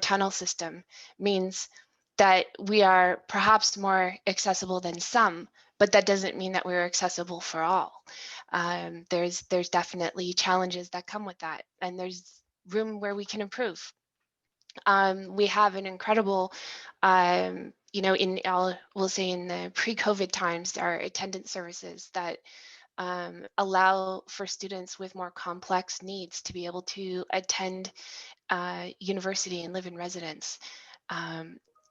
tunnel system means that we are perhaps more accessible than some, but that doesn't mean that we're accessible for all. There's definitely challenges that come with that, and there's room where we can improve. We have an incredible, you know, we'll say in the pre-COVID times, our attendance services that allow for students with more complex needs to be able to attend university and live in residence,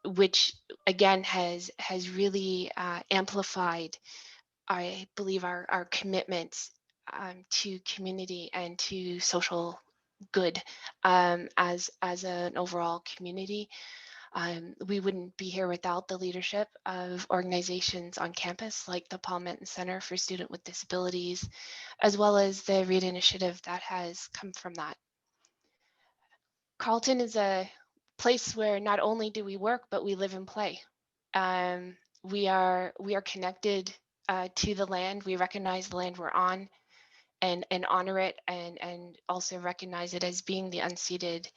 which again has really amplified, I believe, our commitment to community and to social good as an overall community. We wouldn't be here without the leadership of organizations on campus like the Paul Menton Center for Student with Disabilities, as well as the READ initiative that has come from that. Carleton is a place where not only do we work, but we live and play. We are connected to the land. We recognize the land we're on, and honor it, and also recognize it as being the unceded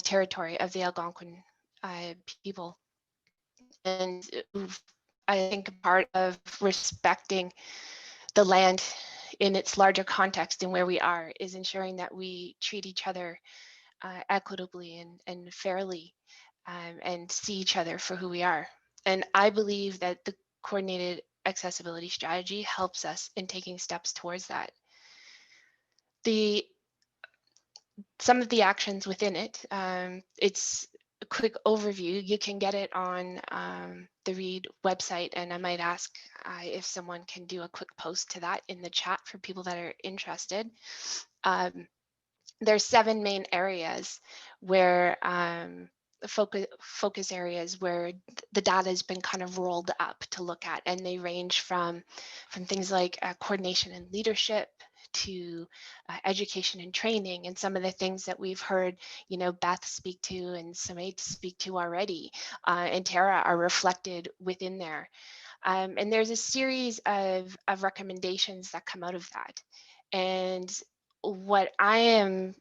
territory of the Algonquin people. And I think part of respecting the land in its larger context and where we are is ensuring that we treat each other equitably and fairly, and see each other for who we are. And I believe that the coordinated accessibility strategy helps us in taking steps towards that. Some of the actions within it, it's a quick overview. You can get it on the READ website, and I might ask if someone can do a quick post to that in the chat for people that are interested. There's 7 main areas where focus areas where the data has been kind of rolled up to look at, and they range from things like coordination and leadership to education and training, and some of the things that we've heard, you know, Beth speak to and Somei speak to already, and Tara are reflected within there. And there's a series of recommendations that come out of that. And what I am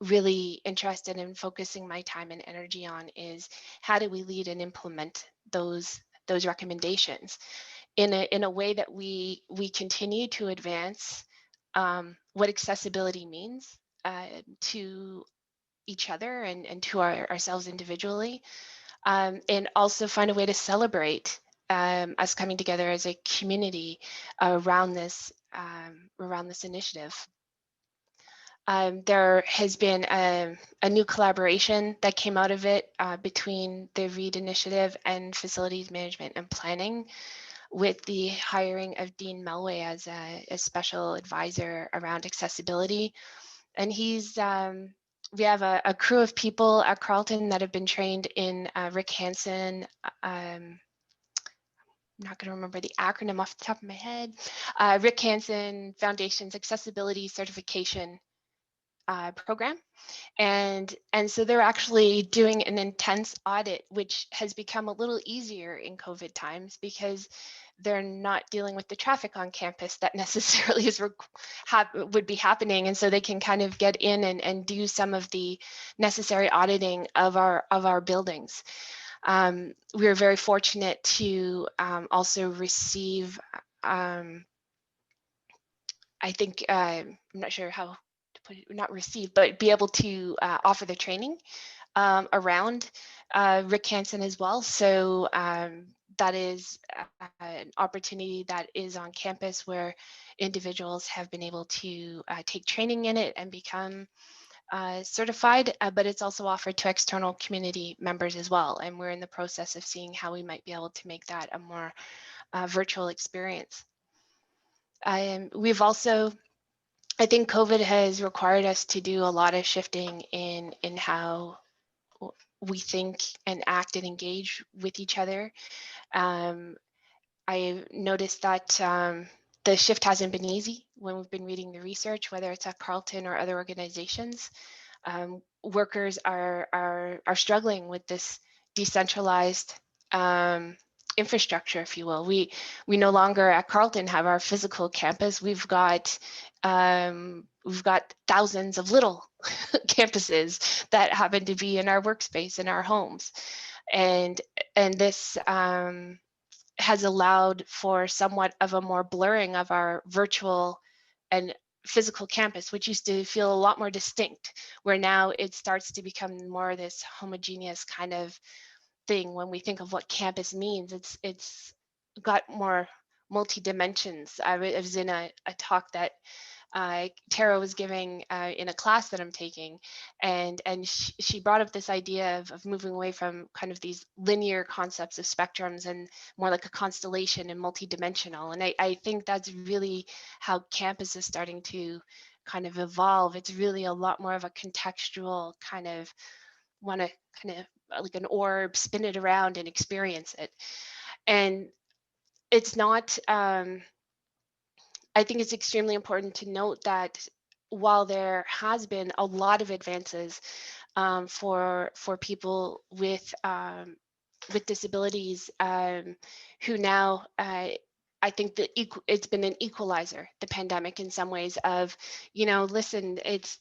really interested in focusing my time and energy on is how do we lead and implement those recommendations in a way that we continue to advance what accessibility means to each other and to ourselves individually, and also find a way to celebrate us coming together as a community around this initiative. There has been a new collaboration that came out of it between the READ initiative and facilities management and planning, with the hiring of Dean Melway as a special advisor around accessibility. And we have a crew of people at Carleton that have been trained in Rick Hansen. I'm not going to remember the acronym off the top of my head. Rick Hansen Foundation's Accessibility Certification program. And so they're actually doing an intense audit, which has become a little easier in COVID times because they're not dealing with the traffic on campus that necessarily would be happening. And so they can kind of get in and do some of the necessary auditing of our buildings. We were very fortunate to also receive, I think, I'm not sure how to put it, not receive, but be able to offer the training around Rick Hansen as well. So that is an opportunity that is on campus where individuals have been able to take training in it and become certified, but it's also offered to external community members as well. And we're in the process of seeing how we might be able to make that a more virtual experience. We've also, I think COVID has required us to do a lot of shifting in how we think and act and engage with each other. I noticed that the shift hasn't been easy when we've been reading the research, whether it's at Carleton or other organizations. Workers are struggling with this decentralized infrastructure, if you will. We no longer at Carleton have our physical campus. We've got thousands of little campuses that happen to be in our workspace, in our homes, and this has allowed for somewhat of a more blurring of our virtual and physical campus, which used to feel a lot more distinct, where now it starts to become more this homogeneous kind of thing. When we think of what campus means, it's got more multi-dimensions. I was in a talk that Tara was giving in a class that I'm taking, and she brought up this idea of moving away from kind of these linear concepts of spectrums and more like a constellation and multidimensional. And I think that's really how campus is starting to kind of evolve. It's really a lot more of a contextual kind of want to kind of like an orb, spin it around and experience it. And it's not, I think it's extremely important to note that while there has been a lot of advances for people with disabilities who now, I think that it's been an equalizer, the pandemic, in some ways of, listen, it's,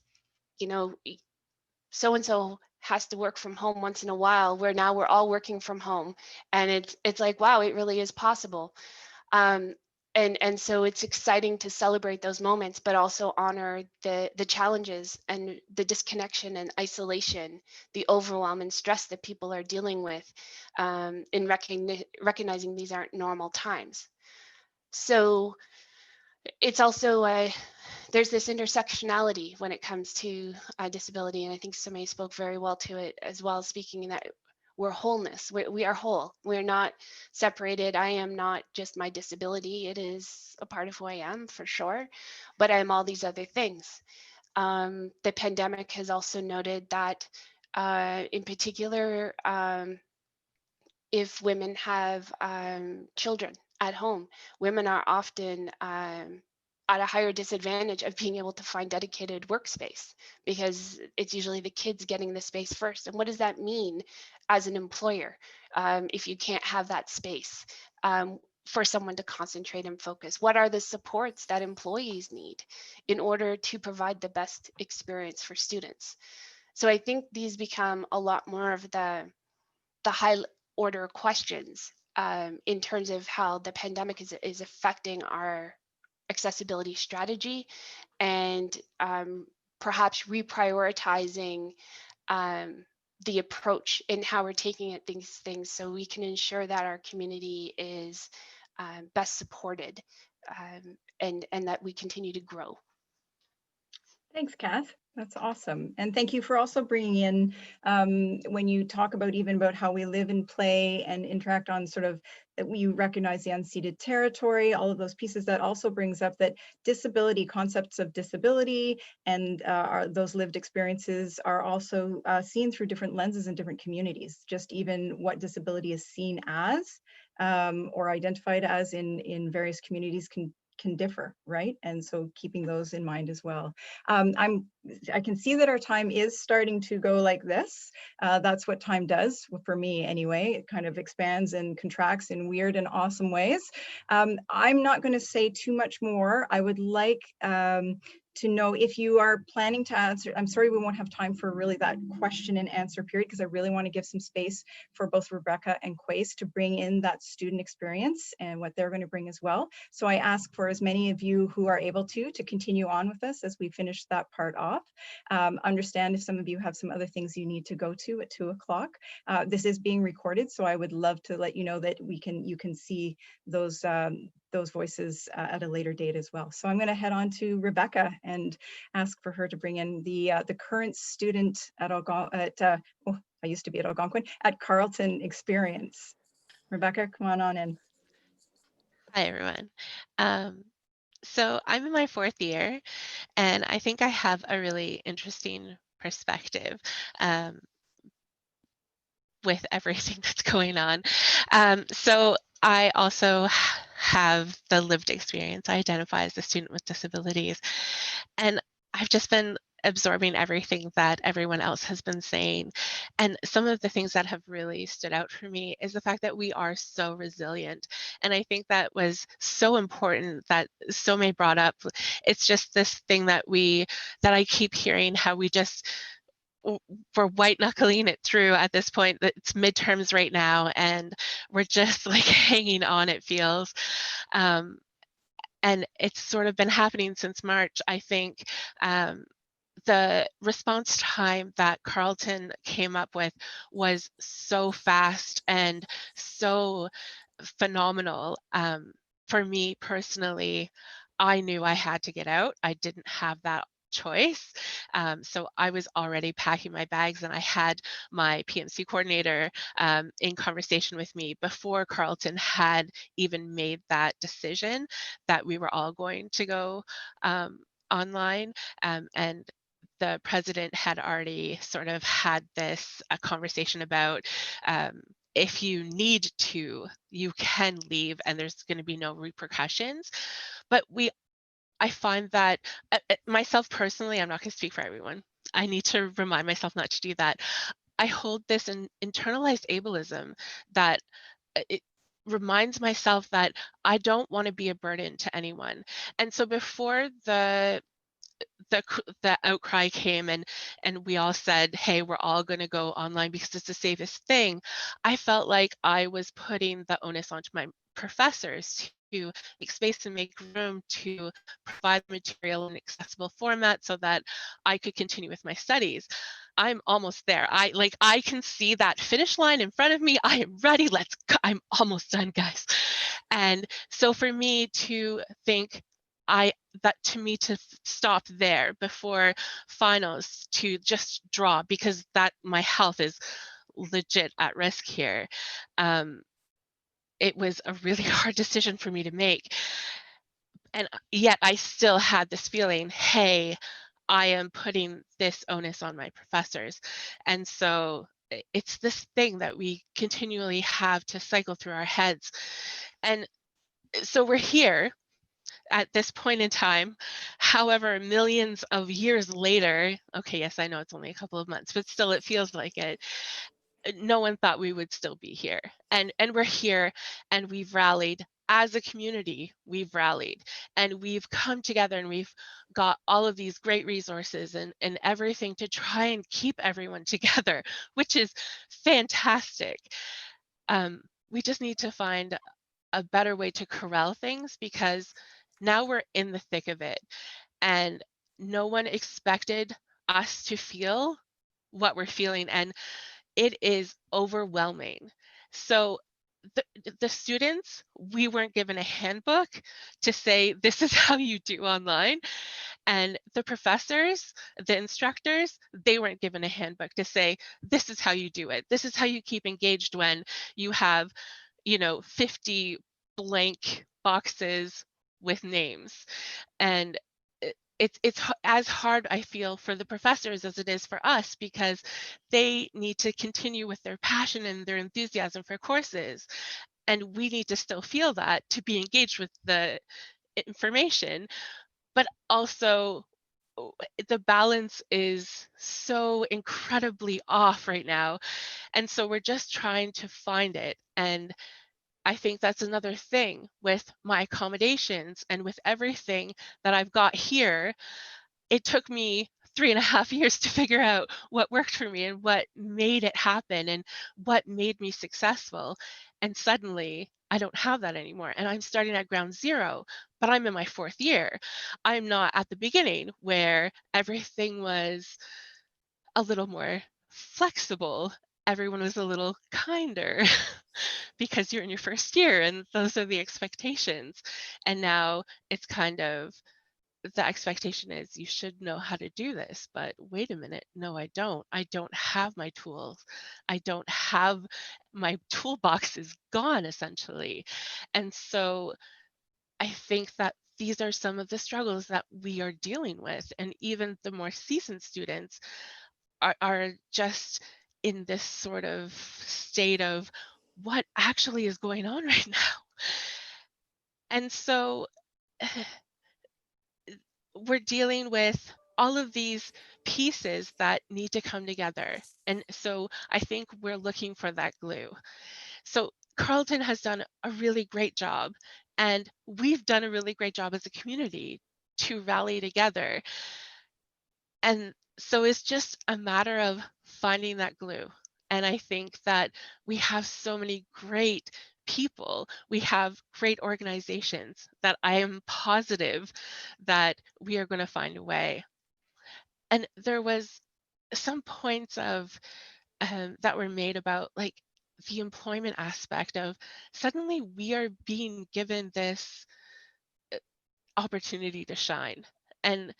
so-and-so has to work from home once in a while, where now we're all working from home. And it's like, wow, it really is possible. And so it's exciting to celebrate those moments, but also honor the challenges and the disconnection and isolation, the overwhelm and stress that people are dealing with in recognizing these aren't normal times. So it's also there's this intersectionality when it comes to disability, and I think Somei spoke very well to it as well, speaking in that we're wholeness. We are whole. We're not separated. I am not just my disability. It is a part of who I am, for sure, but I'm all these other things. The pandemic has also noted that, in particular, if women have children at home, women are often at a higher disadvantage of being able to find dedicated workspace, because it's usually the kids getting the space first. And what does that mean as an employer if you can't have that space for someone to concentrate and focus? What are the supports that employees need in order to provide the best experience for students? So I think these become a lot more of the high order questions in terms of how the pandemic is affecting our accessibility strategy, and perhaps reprioritizing the approach in how we're taking at these things, so we can ensure that our community is best supported and that we continue to grow. Thanks, Kath. That's awesome. And thank you for also bringing in, when you talk about even about how we live and play and interact on sort of, that we recognize the unceded territory, all of those pieces, that also brings up that disability, concepts of disability and those lived experiences are also seen through different lenses in different communities. Just even what disability is seen as or identified as in various communities can differ, right? And so keeping those in mind as well. I can see that our time is starting to go like this. That's what time does for me anyway. It kind of expands and contracts in weird and awesome ways. I'm not going to say too much more. I would like to know if you are planning to answer. I'm sorry we won't have time for really that question and answer period, because I really want to give some space for both Rebecca and Quayce to bring in that student experience and what they're going to bring as well. So I ask for as many of you who are able to continue on with us as we finish that part off. Understand if some of you have some other things you need to go to at 2 o'clock. This is being recorded, so I would love to let you know that you can see those voices at a later date as well. So I'm going to head on to Rebecca and ask for her to bring in the current student at I used to be at Algonquin, at Carleton experience. Rebecca, come on in. Hi, everyone. So I'm in my 4th year, and I think I have a really interesting perspective with everything that's going on. So I also have the lived experience. I identify as a student with disabilities, and I've just been absorbing everything that everyone else has been saying. And some of the things that have really stood out for me is the fact that we are so resilient. And I think that was so important that Somei brought up. It's just this thing that I keep hearing, how we're white knuckling it through at this point. It's midterms right now, and we're just like hanging on, it feels. And it's sort of been happening since March, I think. The response time that Carleton came up with was so fast and so phenomenal. For me personally, I knew I had to get out. I didn't have that choice. So I was already packing my bags, and I had my PMC coordinator in conversation with me before Carleton had even made that decision that we were all going to go online. And the president had already sort of had this conversation about if you need to, you can leave and there's going to be no repercussions. But I find that myself personally, I'm not going to speak for everyone. I need to remind myself not to do that. I hold this internalized ableism that it reminds myself that I don't want to be a burden to anyone. And so before the outcry came and we all said, hey, we're all going to go online because it's the safest thing, I felt like I was putting the onus onto my professors to make space and make room to provide material in accessible format so that I could continue with my studies. I'm almost there. I can see that finish line in front of me. I am ready. Let's go. I'm almost done, guys. And so for me to think, to stop there before finals, to just draw, because that my health is legit at risk here. It was a really hard decision for me to make. And yet I still had this feeling, hey, I am putting this onus on my professors. And so it's this thing that we continually have to cycle through our heads. And so we're here at this point in time. However, millions of years later, okay, yes, I know it's only a couple of months, but still it feels like it. No one thought we would still be here. And we're here, and we've rallied as a community. We've rallied and we've come together, and we've got all of these great resources and everything to try and keep everyone together, which is fantastic. We just need to find a better way to corral things, because now we're in the thick of it, and no one expected us to feel what we're feeling, and it is overwhelming. So the students, we weren't given a handbook to say this is how you do online, and the professors, the instructors, they weren't given a handbook to say this is how you do it. This is how you keep engaged when you have 50 blank boxes with names. And it's as hard, I feel, for the professors as it is for us, because they need to continue with their passion and their enthusiasm for courses, and we need to still feel that to be engaged with the information. But also, the balance is so incredibly off right now, and so we're just trying to find it. And I think that's another thing with my accommodations and with everything that I've got here. it took me 3.5 years to figure out what worked for me and what made it happen and what made me successful. And suddenly I don't have that anymore. And I'm starting at ground zero, but I'm in my 4th year. I'm not at the beginning where everything was a little more flexible. Everyone was a little kinder because you're in your 1st year and those are the expectations. And now it's kind of, the expectation is you should know how to do this, but wait a minute, no, I don't. I don't have my tools. I don't have, my toolbox is gone essentially. And so I think that these are some of the struggles that we are dealing with. And even the more seasoned students are just in this sort of state of what actually is going on right now. And so we're dealing with all of these pieces that need to come together. And so I think we're looking for that glue. So Carleton has done a really great job, and we've done a really great job as a community to rally together. And so it's just a matter of finding that glue. And I think that we have so many great people, we have great organizations that I am positive that we are going to find a way. And there was some points of that were made about like the employment aspect of suddenly we are being given this opportunity to shine. And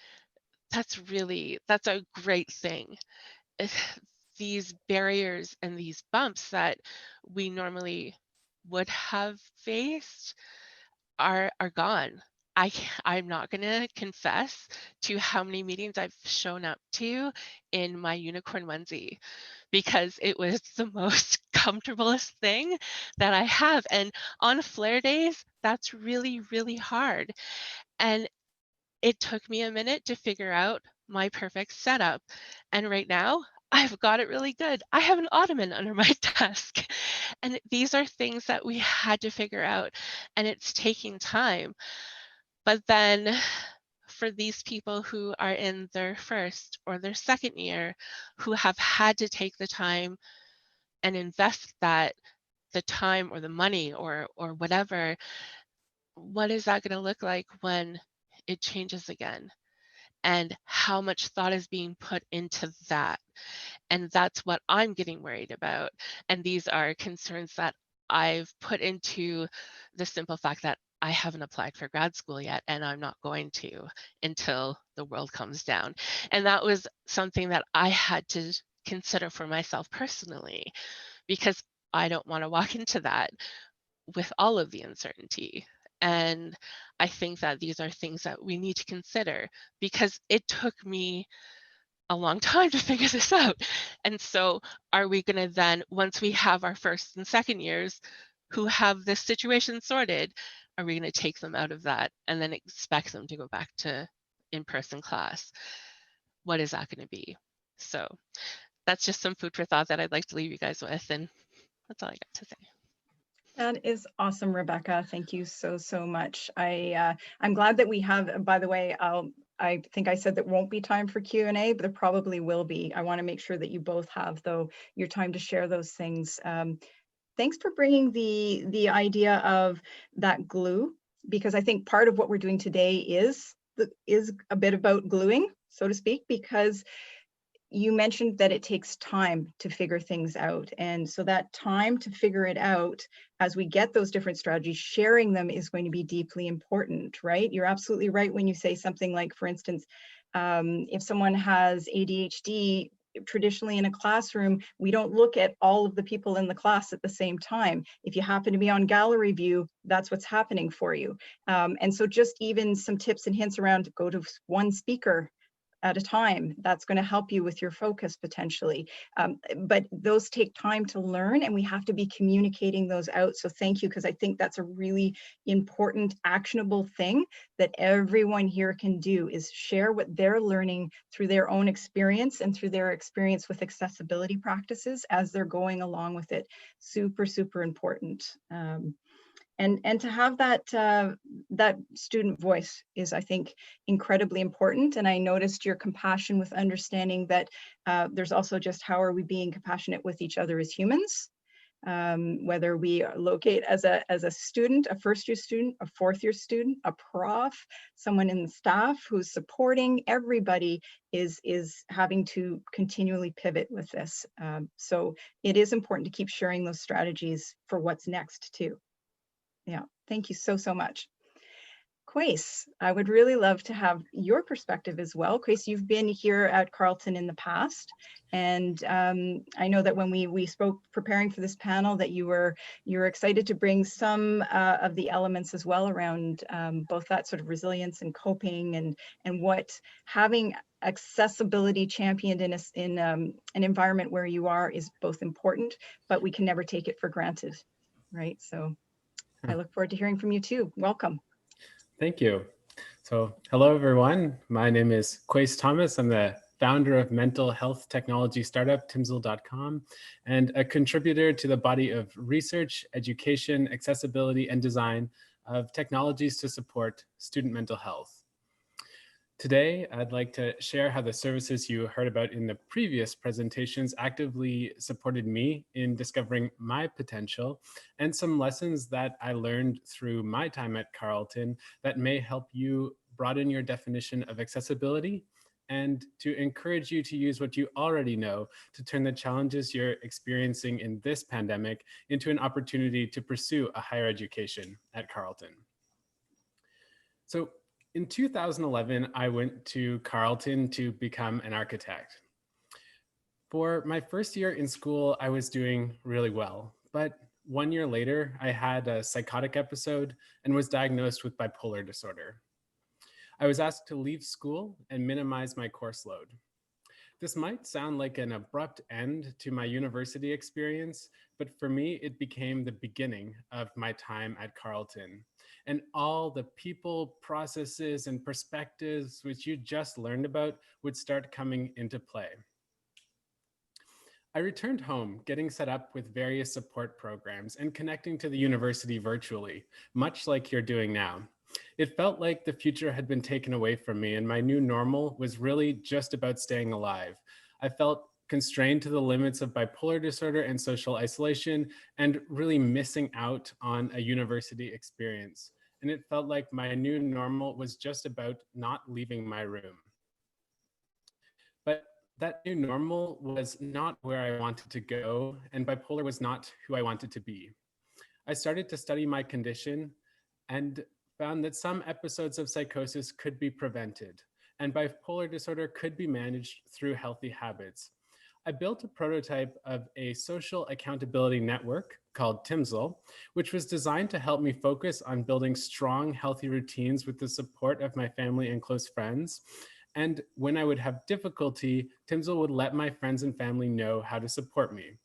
that's a great thing. These barriers and these bumps that we normally would have faced are gone. I'm not going to confess to how many meetings I've shown up to in my unicorn onesie because it was the most comfortablest thing that I have. And on flare days, that's really, really hard. And it took me a minute to figure out my perfect setup. And right now, I've got it really good. I have an ottoman under my desk. And these are things that we had to figure out, and it's taking time. But then for these people who are in their 1st or their 2nd year, who have had to take the time and invest the time or the money or whatever, what is that going to look like when it changes again? And how much thought is being put into that? And that's what I'm getting worried about. And these are concerns that I've put into the simple fact that I haven't applied for grad school yet, and I'm not going to until the world comes down. And that was something that I had to consider for myself personally, because I don't want to walk into that with all of the uncertainty. And I think that these are things that we need to consider because it took me a long time to figure this out. And so are we going to then, once we have our 1st and 2nd years who have this situation sorted, are we going to take them out of that and then expect them to go back to in-person class? What is that going to be? So that's just some food for thought that I'd like to leave you guys with. And that's all I got to say. That is awesome, Rebecca. Thank you so much. I'm glad that we have, by the way, I think I said that won't be time for Q&A, but there probably will be. I want to make sure that you both have, though, your time to share those things. Thanks for bringing the idea of that glue, because I think part of what we're doing today is a bit about gluing, so to speak, because you mentioned that it takes time to figure things out. And so that time to figure it out, as we get those different strategies, sharing them is going to be deeply important, right? You're absolutely right when you say something like, for instance, if someone has ADHD, traditionally in a classroom, we don't look at all of the people in the class at the same time. If you happen to be on gallery view, that's what's happening for you. And so just even some tips and hints around, go to one speaker at a time. That's going to help you with your focus potentially. But those take time to learn, and we have to be communicating those out. So thank you, because I think that's a really important, actionable thing that everyone here can do, is share what they're learning through their own experience and through their experience with accessibility practices as they're going along with it. Super important. And to have that that student voice is, I think, incredibly important. And I noticed your compassion with understanding that there's also just how are we being compassionate with each other as humans. Whether we locate as a student, a first-year student, a fourth-year student, a prof, someone in the staff who's supporting, everybody is having to continually pivot with this. So it is important to keep sharing those strategies for what's next too. Yeah, thank you so, so much. Quayce, I would really love to have your perspective as well. Quayce, you've been here at Carleton in the past, and I know that when we spoke preparing for this panel that you were excited to bring some of the elements as well around both that sort of resilience and coping, and what having accessibility championed in an environment where you are is both important, but we can never take it for granted, right? So I look forward to hearing from you too. Welcome. Thank you. So hello, everyone. My name is Quayce Thomas. I'm the founder of mental health technology startup, Timsel.com, and a contributor to the body of research, education, accessibility, and design of technologies to support student mental health. Today, I'd like to share how the services you heard about in the previous presentations actively supported me in discovering my potential and some lessons that I learned through my time at Carleton that may help you broaden your definition of accessibility and to encourage you to use what you already know to turn the challenges you're experiencing in this pandemic into an opportunity to pursue a higher education at Carleton. So, in 2011, I went to Carleton to become an architect. For my first year in school, I was doing really well. But 1 year later, I had a psychotic episode and was diagnosed with bipolar disorder. I was asked to leave school and minimize my course load. This might sound like an abrupt end to my university experience, but for me, it became the beginning of my time at Carleton. And all the people, processes, and perspectives which you just learned about would start coming into play. I returned home, getting set up with various support programs and connecting to the university virtually, much like you're doing now. It felt like the future had been taken away from me, and my new normal was really just about staying alive. I felt constrained to the limits of bipolar disorder and social isolation, and really missing out on a university experience. And it felt like my new normal was just about not leaving my room. But that new normal was not where I wanted to go, and bipolar was not who I wanted to be. I started to study my condition and found that some episodes of psychosis could be prevented, and bipolar disorder could be managed through healthy habits. I built a prototype of a social accountability network called Timsel, which was designed to help me focus on building strong, healthy routines with the support of my family and close friends. And when I would have difficulty, Timsel would let my friends and family know how to support me.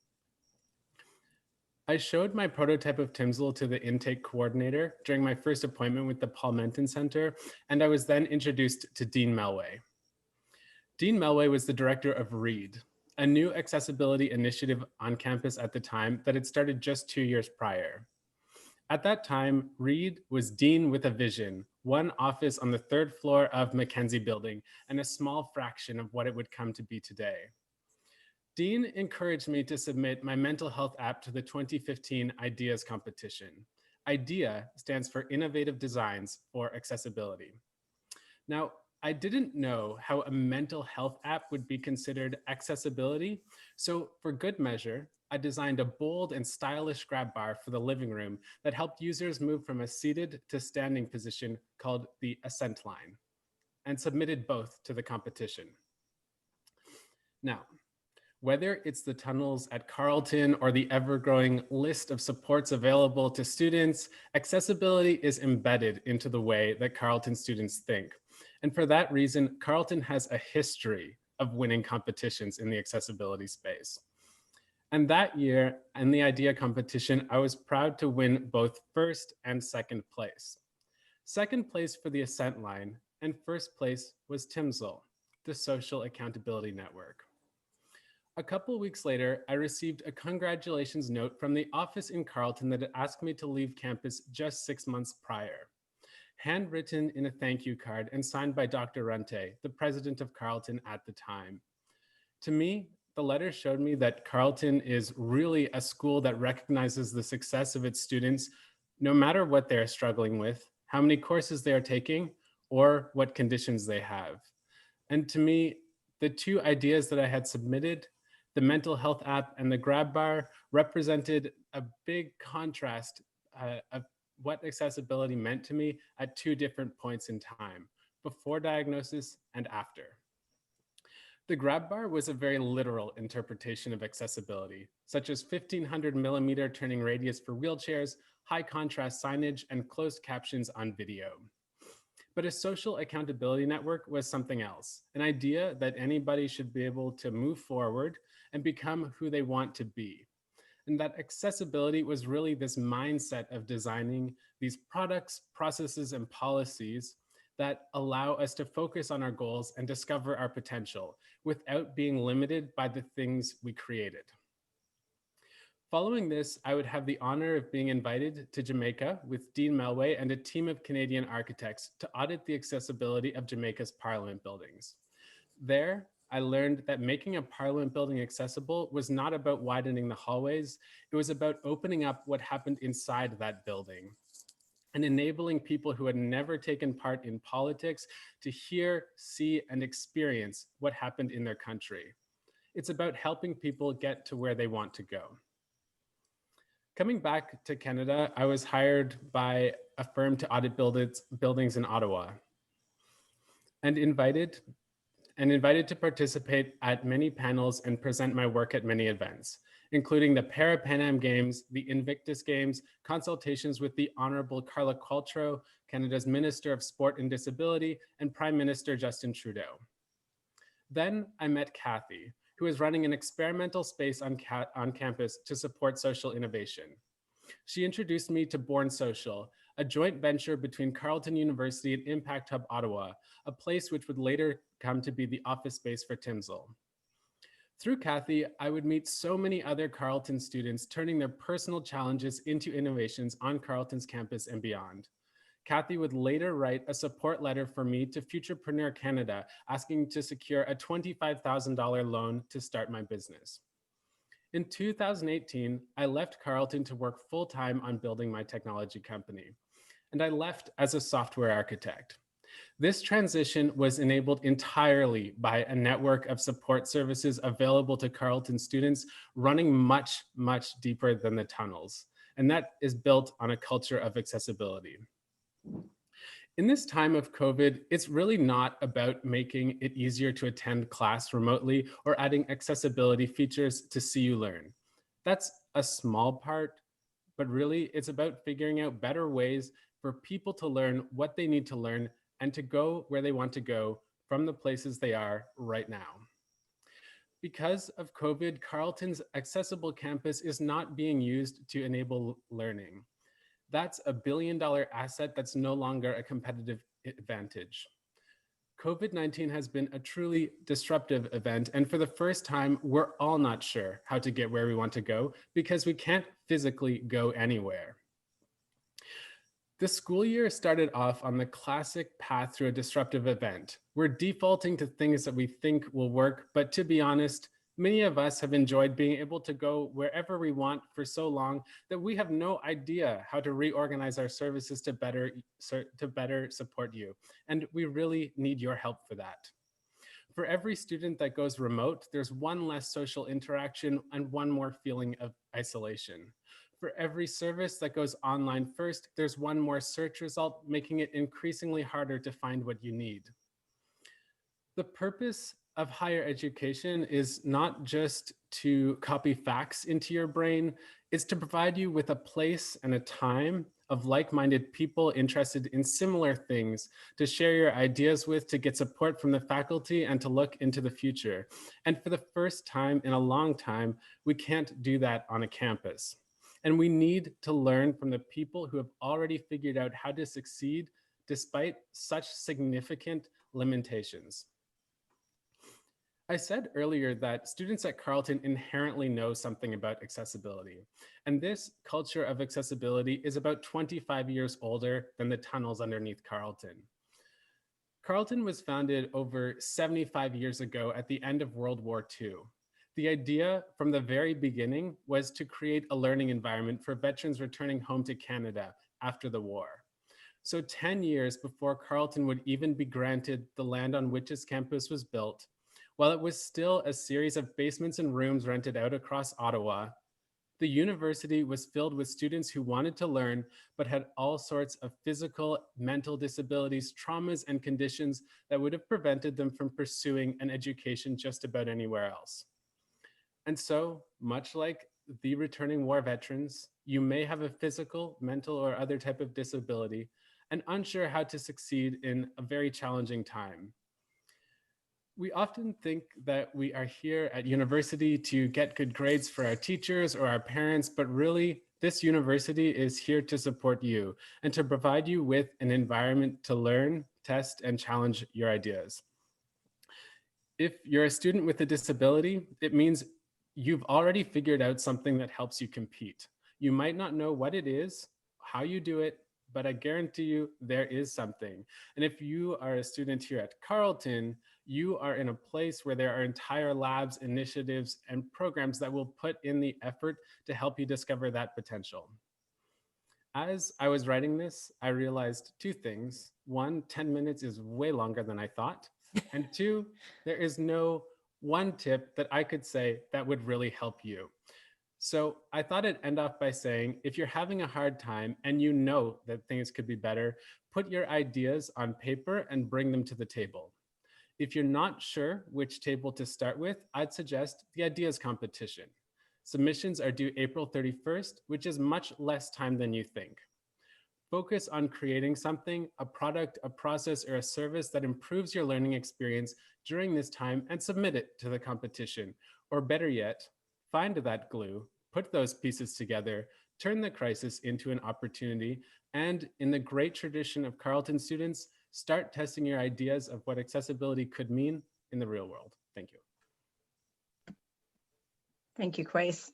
I showed my prototype of Timsel to the intake coordinator during my first appointment with the Paul Menton Center, and I was then introduced to Dean Melway. Dean Melway was the director of READ, a new accessibility initiative on campus at the time that had started just 2 years prior. At that time, READ was Dean with a vision, one office on the 3rd floor of Mackenzie Building, and a small fraction of what it would come to be today. Dean encouraged me to submit my mental health app to the 2015 IDEAS competition. IDEA stands for Innovative Designs for Accessibility. Now, I didn't know how a mental health app would be considered accessibility, so for good measure, I designed a bold and stylish grab bar for the living room that helped users move from a seated to standing position called the Ascent Line, and submitted both to the competition. Now, whether it's the tunnels at Carleton or the ever-growing list of supports available to students, accessibility is embedded into the way that Carleton students think. And for that reason, Carleton has a history of winning competitions in the accessibility space. And that year, in the IDEA competition, I was proud to win both first and second place. Second place for the Ascent Line, and first place was Timsel, the Social Accountability Network. A couple weeks later, I received a congratulations note from the office in Carleton that had asked me to leave campus just 6 months prior. Handwritten in a thank you card and signed by Dr. Runte, the president of Carleton at the time. To me, the letter showed me that Carleton is really a school that recognizes the success of its students, no matter what they're struggling with, how many courses they are taking, or what conditions they have. And to me, the two ideas that I had submitted, the mental health app and the grab bar, represented a big contrast of what accessibility meant to me at two different points in time, before diagnosis and after. The grab bar was a very literal interpretation of accessibility, such as 1500 millimeter turning radius for wheelchairs, high contrast signage, and closed captions on video. But a social accountability network was something else, an idea that anybody should be able to move forward and become who they want to be. And that accessibility was really this mindset of designing these products, processes, and policies that allow us to focus on our goals and discover our potential without being limited by the things we created. Following this, I would have the honor of being invited to Jamaica with Dean Melway and a team of Canadian architects to audit the accessibility of Jamaica's Parliament buildings. There, I learned that making a Parliament building accessible was not about widening the hallways, it was about opening up what happened inside that building and enabling people who had never taken part in politics to hear, see, and experience what happened in their country. It's about helping people get to where they want to go. Coming back to Canada, I was hired by a firm to audit buildings in Ottawa and invited to participate at many panels and present my work at many events, including the Para-Pan Am Games, the Invictus Games, consultations with the Honorable Carla Qualtrough, Canada's Minister of Sport and Disability, and Prime Minister Justin Trudeau. Then I met Cathy, who is running an experimental space on campus to support social innovation. She introduced me to Born Social, a joint venture between Carleton University and Impact Hub Ottawa, a place which would later come to be the office space for Timsel. Through Cathy, I would meet so many other Carleton students turning their personal challenges into innovations on Carleton's campus and beyond. Cathy would later write a support letter for me to Futurepreneur Canada, asking to secure a $25,000 loan to start my business. In 2018, I left Carleton to work full-time on building my technology company, and I left as a software architect. This transition was enabled entirely by a network of support services available to Carleton students running much, much deeper than the tunnels, and that is built on a culture of accessibility. In this time of COVID, it's really not about making it easier to attend class remotely or adding accessibility features to See You Learn. That's a small part, but really it's about figuring out better ways for people to learn what they need to learn and to go where they want to go from the places they are right now. Because of COVID, Carleton's accessible campus is not being used to enable learning. That's a $1 billion asset that's no longer a competitive advantage. COVID-19 has been a truly disruptive event, and for the first time, we're all not sure how to get where we want to go because we can't physically go anywhere. The school year started off on the classic path through a disruptive event. We're defaulting to things that we think will work, but to be honest, many of us have enjoyed being able to go wherever we want for so long that we have no idea how to reorganize our services to better support you. And we really need your help for that. For every student that goes remote, there's one less social interaction and one more feeling of isolation. For every service that goes online first, there's one more search result, making it increasingly harder to find what you need. The purpose of higher education is not just to copy facts into your brain, it's to provide you with a place and a time of like-minded people interested in similar things, to share your ideas with, to get support from the faculty, and to look into the future. And for the first time in a long time, we can't do that on a campus. And we need to learn from the people who have already figured out how to succeed despite such significant limitations. I said earlier that students at Carleton inherently know something about accessibility. And this culture of accessibility is about 25 years older than the tunnels underneath Carleton. Carleton was founded over 75 years ago at the end of World War II. The idea from the very beginning was to create a learning environment for veterans returning home to Canada after the war. So 10 years before Carleton would even be granted the land on which its campus was built, while it was still a series of basements and rooms rented out across Ottawa, the university was filled with students who wanted to learn, but had all sorts of physical, mental disabilities, traumas, and conditions that would have prevented them from pursuing an education just about anywhere else. And so, much like the returning war veterans, you may have a physical, mental, or other type of disability and unsure how to succeed in a very challenging time. We often think that we are here at university to get good grades for our teachers or our parents, but really this university is here to support you and to provide you with an environment to learn, test, and challenge your ideas. If you're a student with a disability, it means you've already figured out something that helps you compete. You might not know what it is, how you do it, but I guarantee you there is something. And if you are a student here at Carleton, you are in a place where there are entire labs, initiatives, and programs that will put in the effort to help you discover that potential. As I was writing this, I realized two things. One, 10 minutes is way longer than I thought. And two, there is no one tip that I could say that would really help you. So I thought I'd end off by saying, if you're having a hard time and you know that things could be better, put your ideas on paper and bring them to the table. If you're not sure which table to start with, I'd suggest the ideas competition. Submissions are due April 31st, which is much less time than you think. Focus on creating something, a product, a process, or a service that improves your learning experience during this time and submit it to the competition. Or better yet, find that glue, put those pieces together, turn the crisis into an opportunity, and in the great tradition of Carleton students, start testing your ideas of what accessibility could mean in the real world. Thank you. Thank you, Quayce.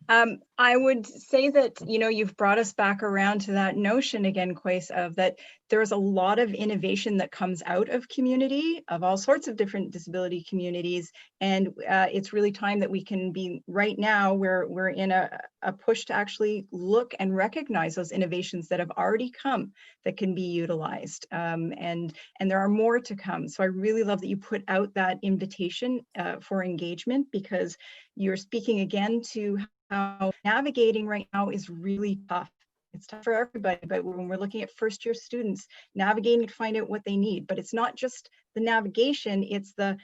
I would say that, you've brought us back around to that notion again, Quayce, of that there's a lot of innovation that comes out of community, of all sorts of different disability communities. And it's really time that we can be right now, we're in a push to actually look and recognize those innovations that have already come that can be utilized. And there are more to come. So I really love that you put out that invitation for engagement, because you're speaking again to how navigating right now is really tough. It's tough for everybody, but when we're looking at first year students, navigating to find out what they need, but it's not just the navigation, it's the,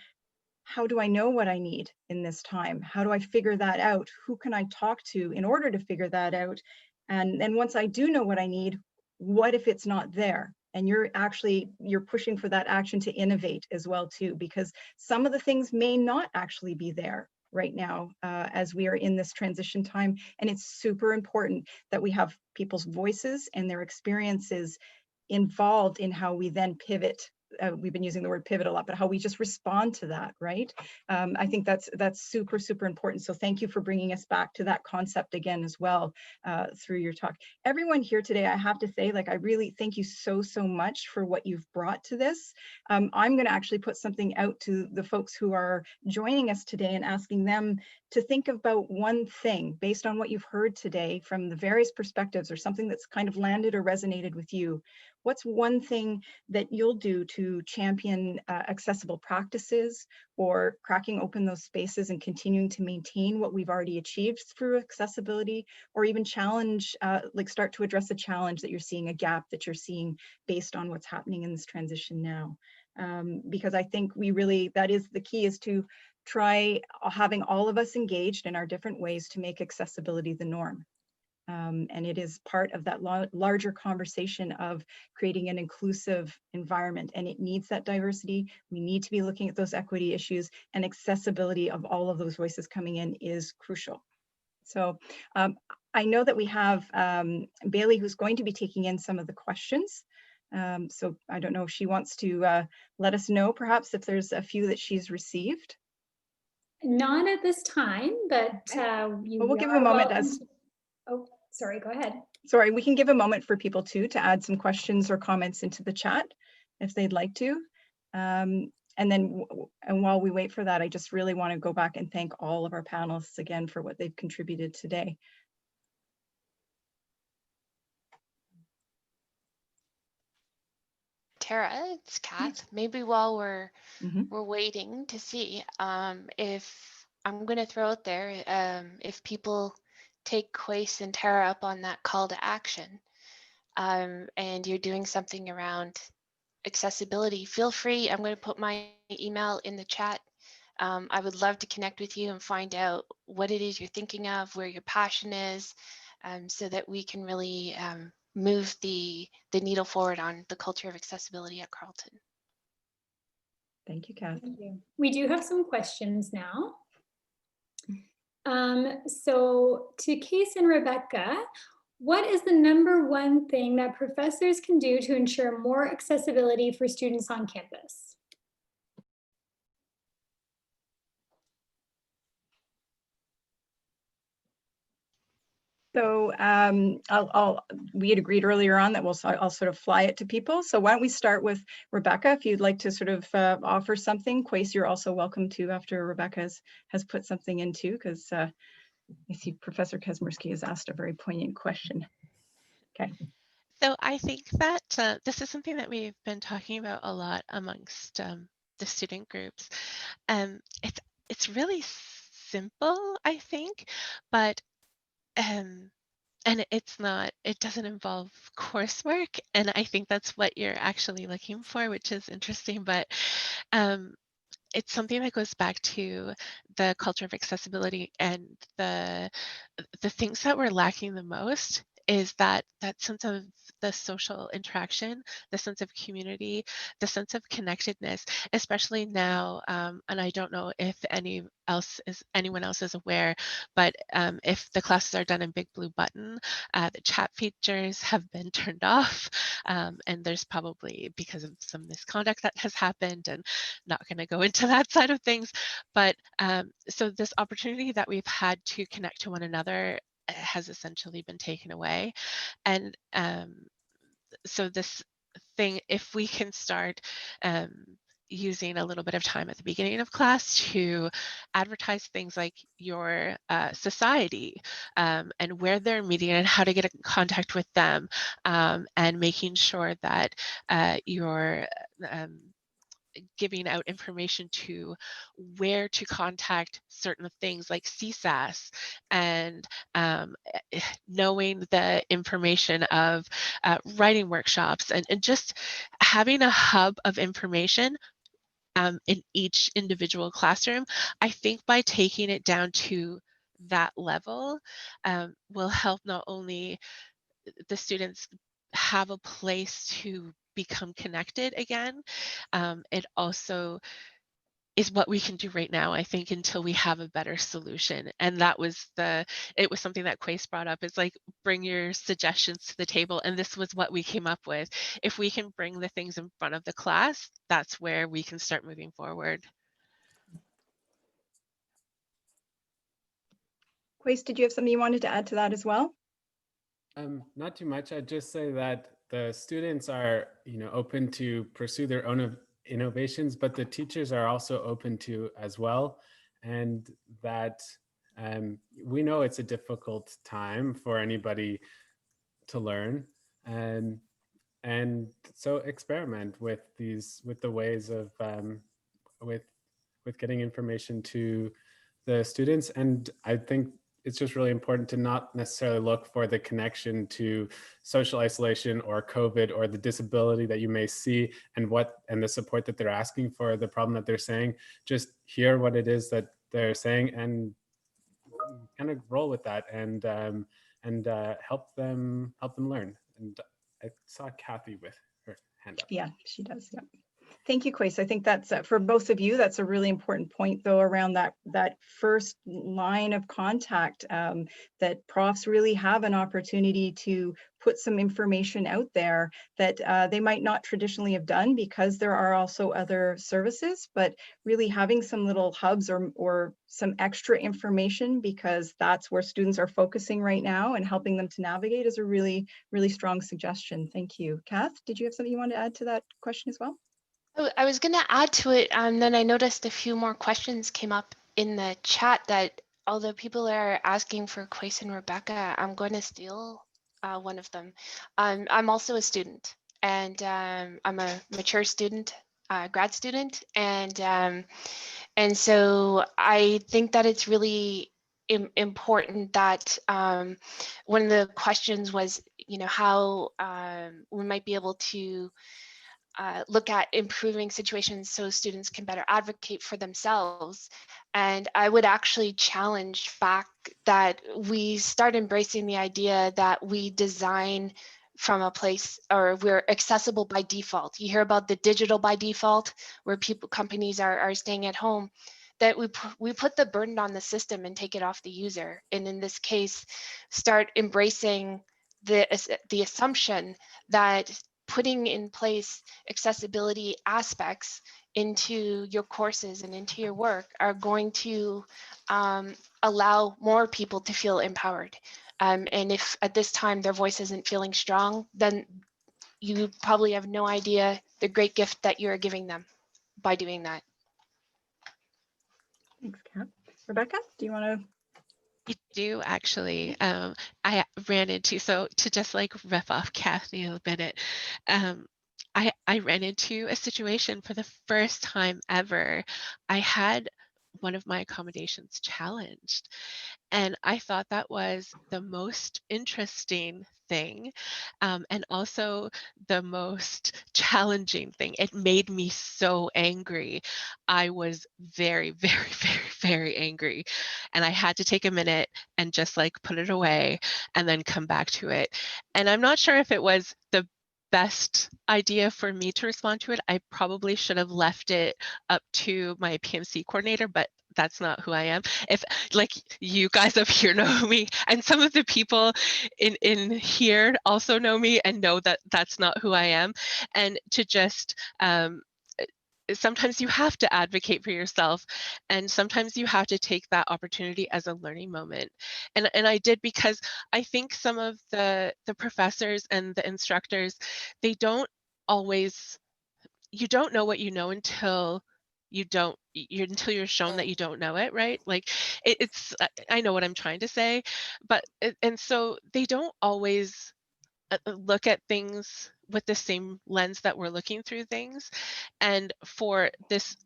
how do I know what I need in this time? How do I figure that out? Who can I talk to in order to figure that out? And then once I do know what I need, what if it's not there? And you're pushing for that action to innovate as well too, because some of the things may not actually be there right now as we are in this transition time. And it's super important that we have people's voices and their experiences involved in how we then pivot. We've been using the word pivot a lot, but how we just respond to that, right? I think that's super, super important. So thank you for bringing us back to that concept again as well through your talk. Everyone here today, I have to say, I really thank you so, so much for what you've brought to this. I'm going to actually put something out to the folks who are joining us today and asking them to think about one thing based on what you've heard today from the various perspectives, or something that's kind of landed or resonated with you. What's one thing that you'll do to champion accessible practices, or cracking open those spaces and continuing to maintain what we've already achieved through accessibility, or even challenge, start to address a challenge that you're seeing, a gap that you're seeing based on what's happening in this transition now? Because I think that is the key, is to try having all of us engaged in our different ways to make accessibility the norm. And it is part of that larger conversation of creating an inclusive environment, and it needs that diversity. We need to be looking at those equity issues, and accessibility of all of those voices coming in is crucial. So I know that we have Bailey, who's going to be taking in some of the questions. So I don't know if she wants to let us know perhaps if there's a few that she's received. Not at this time, but Well, we'll give a moment as. Oh, sorry, go ahead. Sorry, we can give a moment for people too to add some questions or comments into the chat if they'd like to. And then, and while we wait for that, I just really want to go back and thank all of our panelists again for what they've contributed today. Tara, it's Kath. Maybe while we're Mm-hmm. waiting to see if I'm going to throw out there if people take Quayce and Tara up on that call to action, and you're doing something around accessibility, feel free. I'm going to put my email in the chat. I would love to connect with you and find out what it is you're thinking of, where your passion is, so that we can really move the needle forward on the culture of accessibility at Carleton. Thank you, Kath. Thank you. We do have some questions now. So to Quayce and Rebecca, what is the #1 thing that professors can do to ensure more accessibility for students on campus? So we had agreed earlier on that I'll sort of fly it to people. So why don't we start with Rebecca, if you'd like to sort of offer something. Quayce, you're also welcome to after Rebecca has put something in too, because I see Professor Kazmierski has asked a very poignant question. Okay. So I think that this is something that we've been talking about a lot amongst the student groups. It's really simple, I think, but and it doesn't involve coursework, and I think that's what you're actually looking for, which is interesting. But it's something that goes back to the culture of accessibility, and the things that we're lacking the most is that sense of the social interaction, the sense of community, the sense of connectedness, especially now. And I don't know if anyone else is aware, but if the classes are done in Big Blue Button, the chat features have been turned off, and there's probably because of some misconduct that has happened, and not going to go into that side of things. But so this opportunity that we've had to connect to one another has essentially been taken away. And so this thing, if we can start using a little bit of time at the beginning of class to advertise things like your society, and where they're meeting and how to get in contact with them, and making sure that you're giving out information to where to contact certain things like CSAS, and knowing the information of writing workshops, and just having a hub of information in each individual classroom. I think by taking it down to that level will help not only the students have a place to become connected again, it also is what we can do right now, I think, until we have a better solution. And that was it was something that Quayce brought up. It's like, bring your suggestions to the table, and this was what we came up with. If we can bring the things in front of the class, that's where we can start moving forward. Quayce, did you have something you wanted to add to that as well? Not too much. I'd just say that the students are, open to pursue their own innovations, but the teachers are also open to as well. And that we know it's a difficult time for anybody to learn. And so experiment with the ways of, with getting information to the students. And I think it's just really important to not necessarily look for the connection to social isolation or COVID or the disability that you may see and the support that they're asking for, the problem that they're saying. Just hear what it is that they're saying and kind of roll with that, and help them learn. And I saw Cathy with her hand up. Yeah, she does. Yeah. Thank you, Quayce. I think that's for both of you, that's a really important point, though, around that first line of contact, that profs really have an opportunity to put some information out there that they might not traditionally have done, because there are also other services, but really having some little hubs or some extra information, because that's where students are focusing right now, and helping them to navigate is a really, really strong suggestion. Thank you. Kath, did you have something you want to add to that question as well? Oh, I was going to add to it, and then I noticed a few more questions came up in the chat that although people are asking for Quayce and Rebecca, I'm going to steal one of them. I'm also a student, and I'm a mature student, grad student, and so I think that it's really important that one of the questions was, you know, how we might be able to look at improving situations so students can better advocate for themselves. And I would actually challenge back that we start embracing the idea that we design from a place, or we're accessible by default. You hear about the digital by default, where companies are staying at home, that we put the burden on the system and take it off the user. And in this case, start embracing the assumption that putting in place accessibility aspects into your courses and into your work are going to allow more people to feel empowered. And if at this time their voice isn't feeling strong, then you probably have no idea the great gift that you're giving them by doing that. Thanks, Kat. Rebecca, do you want to? I do actually. I ran into, so to just like riff off Cathy a minute, I ran into a situation for the first time ever. I had one of my accommodations challenged, and I thought that was the most interesting thing, and also the most challenging thing. It made me so angry. I was very, very, very, very angry, and I had to take a minute and just like put it away and then come back to it. And I'm not sure if it was the best idea for me to respond to it. I probably should have left it up to my PMC coordinator, but that's not who I am. If like you guys up here know me, and some of the people in here also know me and know that that's not who I am, and to just sometimes you have to advocate for yourself, and sometimes you have to take that opportunity as a learning moment. And I did, because I think some of the professors and the instructors, they don't always, you don't know what you know until until you're shown that you don't know it, right? Like it's I know what I'm trying to say, but and so they don't always look at things with the same lens that we're looking through things. And for this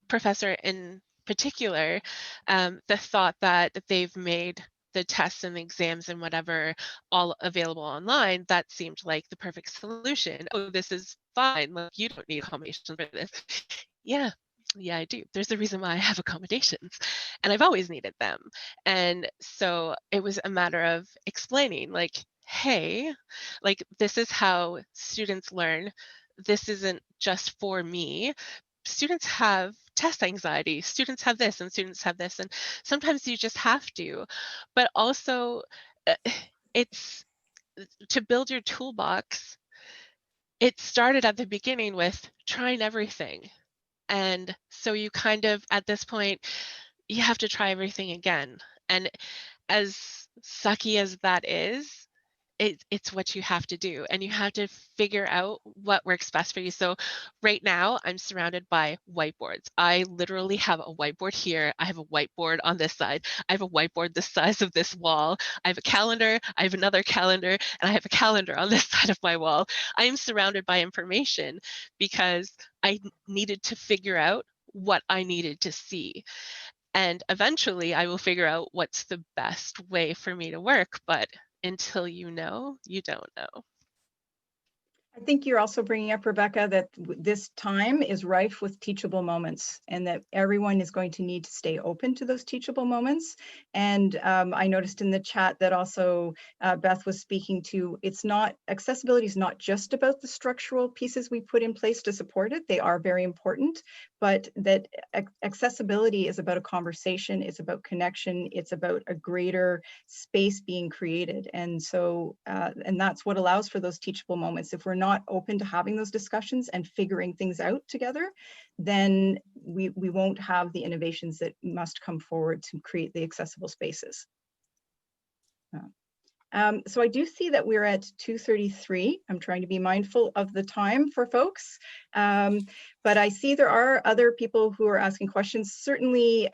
professor in particular, the thought that they've made the tests and the exams and whatever all available online, that seemed like the perfect solution. Oh, this is fine. Like, you don't need accommodations for this. Yeah, I do. There's a reason why I have accommodations, and I've always needed them. And so it was a matter of explaining, like, hey, like, this is how students learn. This isn't just for me. Students have test anxiety, students have this, and students have this, and sometimes you just have to. But also, it's to build your toolbox. It started at the beginning with trying everything. And so you kind of, at this point, you have to try everything again. And as sucky as that is, it's what you have to do, and you have to figure out what works best for you. So right now I'm surrounded by whiteboards. I literally have a whiteboard here. I have a whiteboard on this side. I have a whiteboard the size of this wall. I have a calendar. I have another calendar, and I have a calendar on this side of my wall. I am surrounded by information because I needed to figure out what I needed to see. And eventually I will figure out what's the best way for me to work. But until you know, you don't know. I think you're also bringing up, Rebecca, that this time is rife with teachable moments and that everyone is going to need to stay open to those teachable moments. And I noticed in the chat that also Beth was speaking to, accessibility is not just about the structural pieces we put in place to support it. They are very important, but that accessibility is about a conversation, it's about connection, it's about a greater space being created. And so, and that's what allows for those teachable moments. If we're not open to having those discussions and figuring things out together, then we won't have the innovations that must come forward to create the accessible spaces. So I do see that we're at 2:33. I'm trying to be mindful of the time for folks, but I see there are other people who are asking questions. Certainly,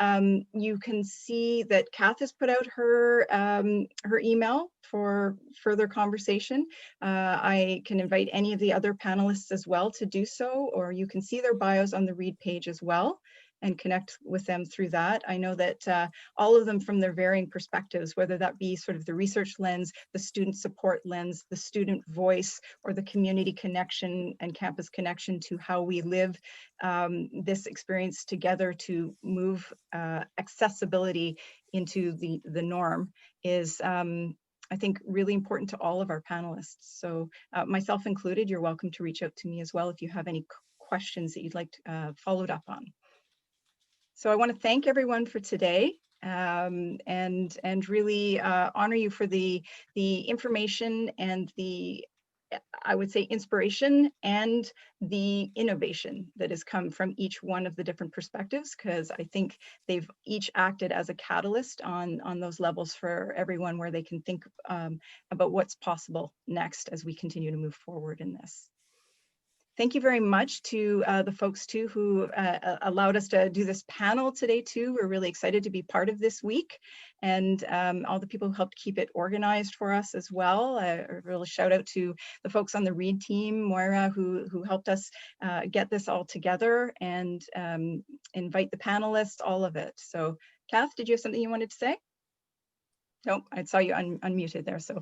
you can see that Kath has put out her email for further conversation. I can invite any of the other panelists as well to do so, or you can see their bios on the Read page as well and connect with them through that. I know that all of them from their varying perspectives, whether that be sort of the research lens, the student support lens, the student voice, or the community connection and campus connection to how we live this experience together to move accessibility into the norm is, I think, really important to all of our panelists. So myself included, you're welcome to reach out to me as well if you have any questions that you'd like followed up on. So I want to thank everyone for today and really honor you for the information and the, I would say, inspiration and the innovation that has come from each one of the different perspectives, because I think they've each acted as a catalyst on those levels for everyone where they can think about what's possible next as we continue to move forward in this. Thank you very much to the folks too who allowed us to do this panel today too. We're really excited to be part of this week, and all the people who helped keep it organized for us as well. A real shout out to the folks on the Read team, Moira, who helped us get this all together and invite the panelists, all of it. So Kath, did you have something you wanted to say? Nope, I saw you unmuted there. So,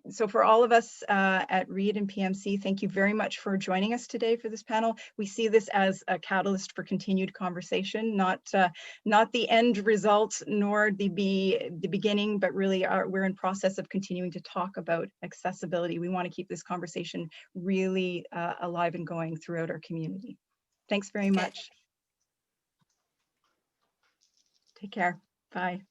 so for all of us at Read and PMC, thank you very much for joining us today for this panel. We see this as a catalyst for continued conversation, not the end result nor the beginning, but really we're in process of continuing to talk about accessibility. We want to keep this conversation really alive and going throughout our community. Thanks very much. Take care. Bye.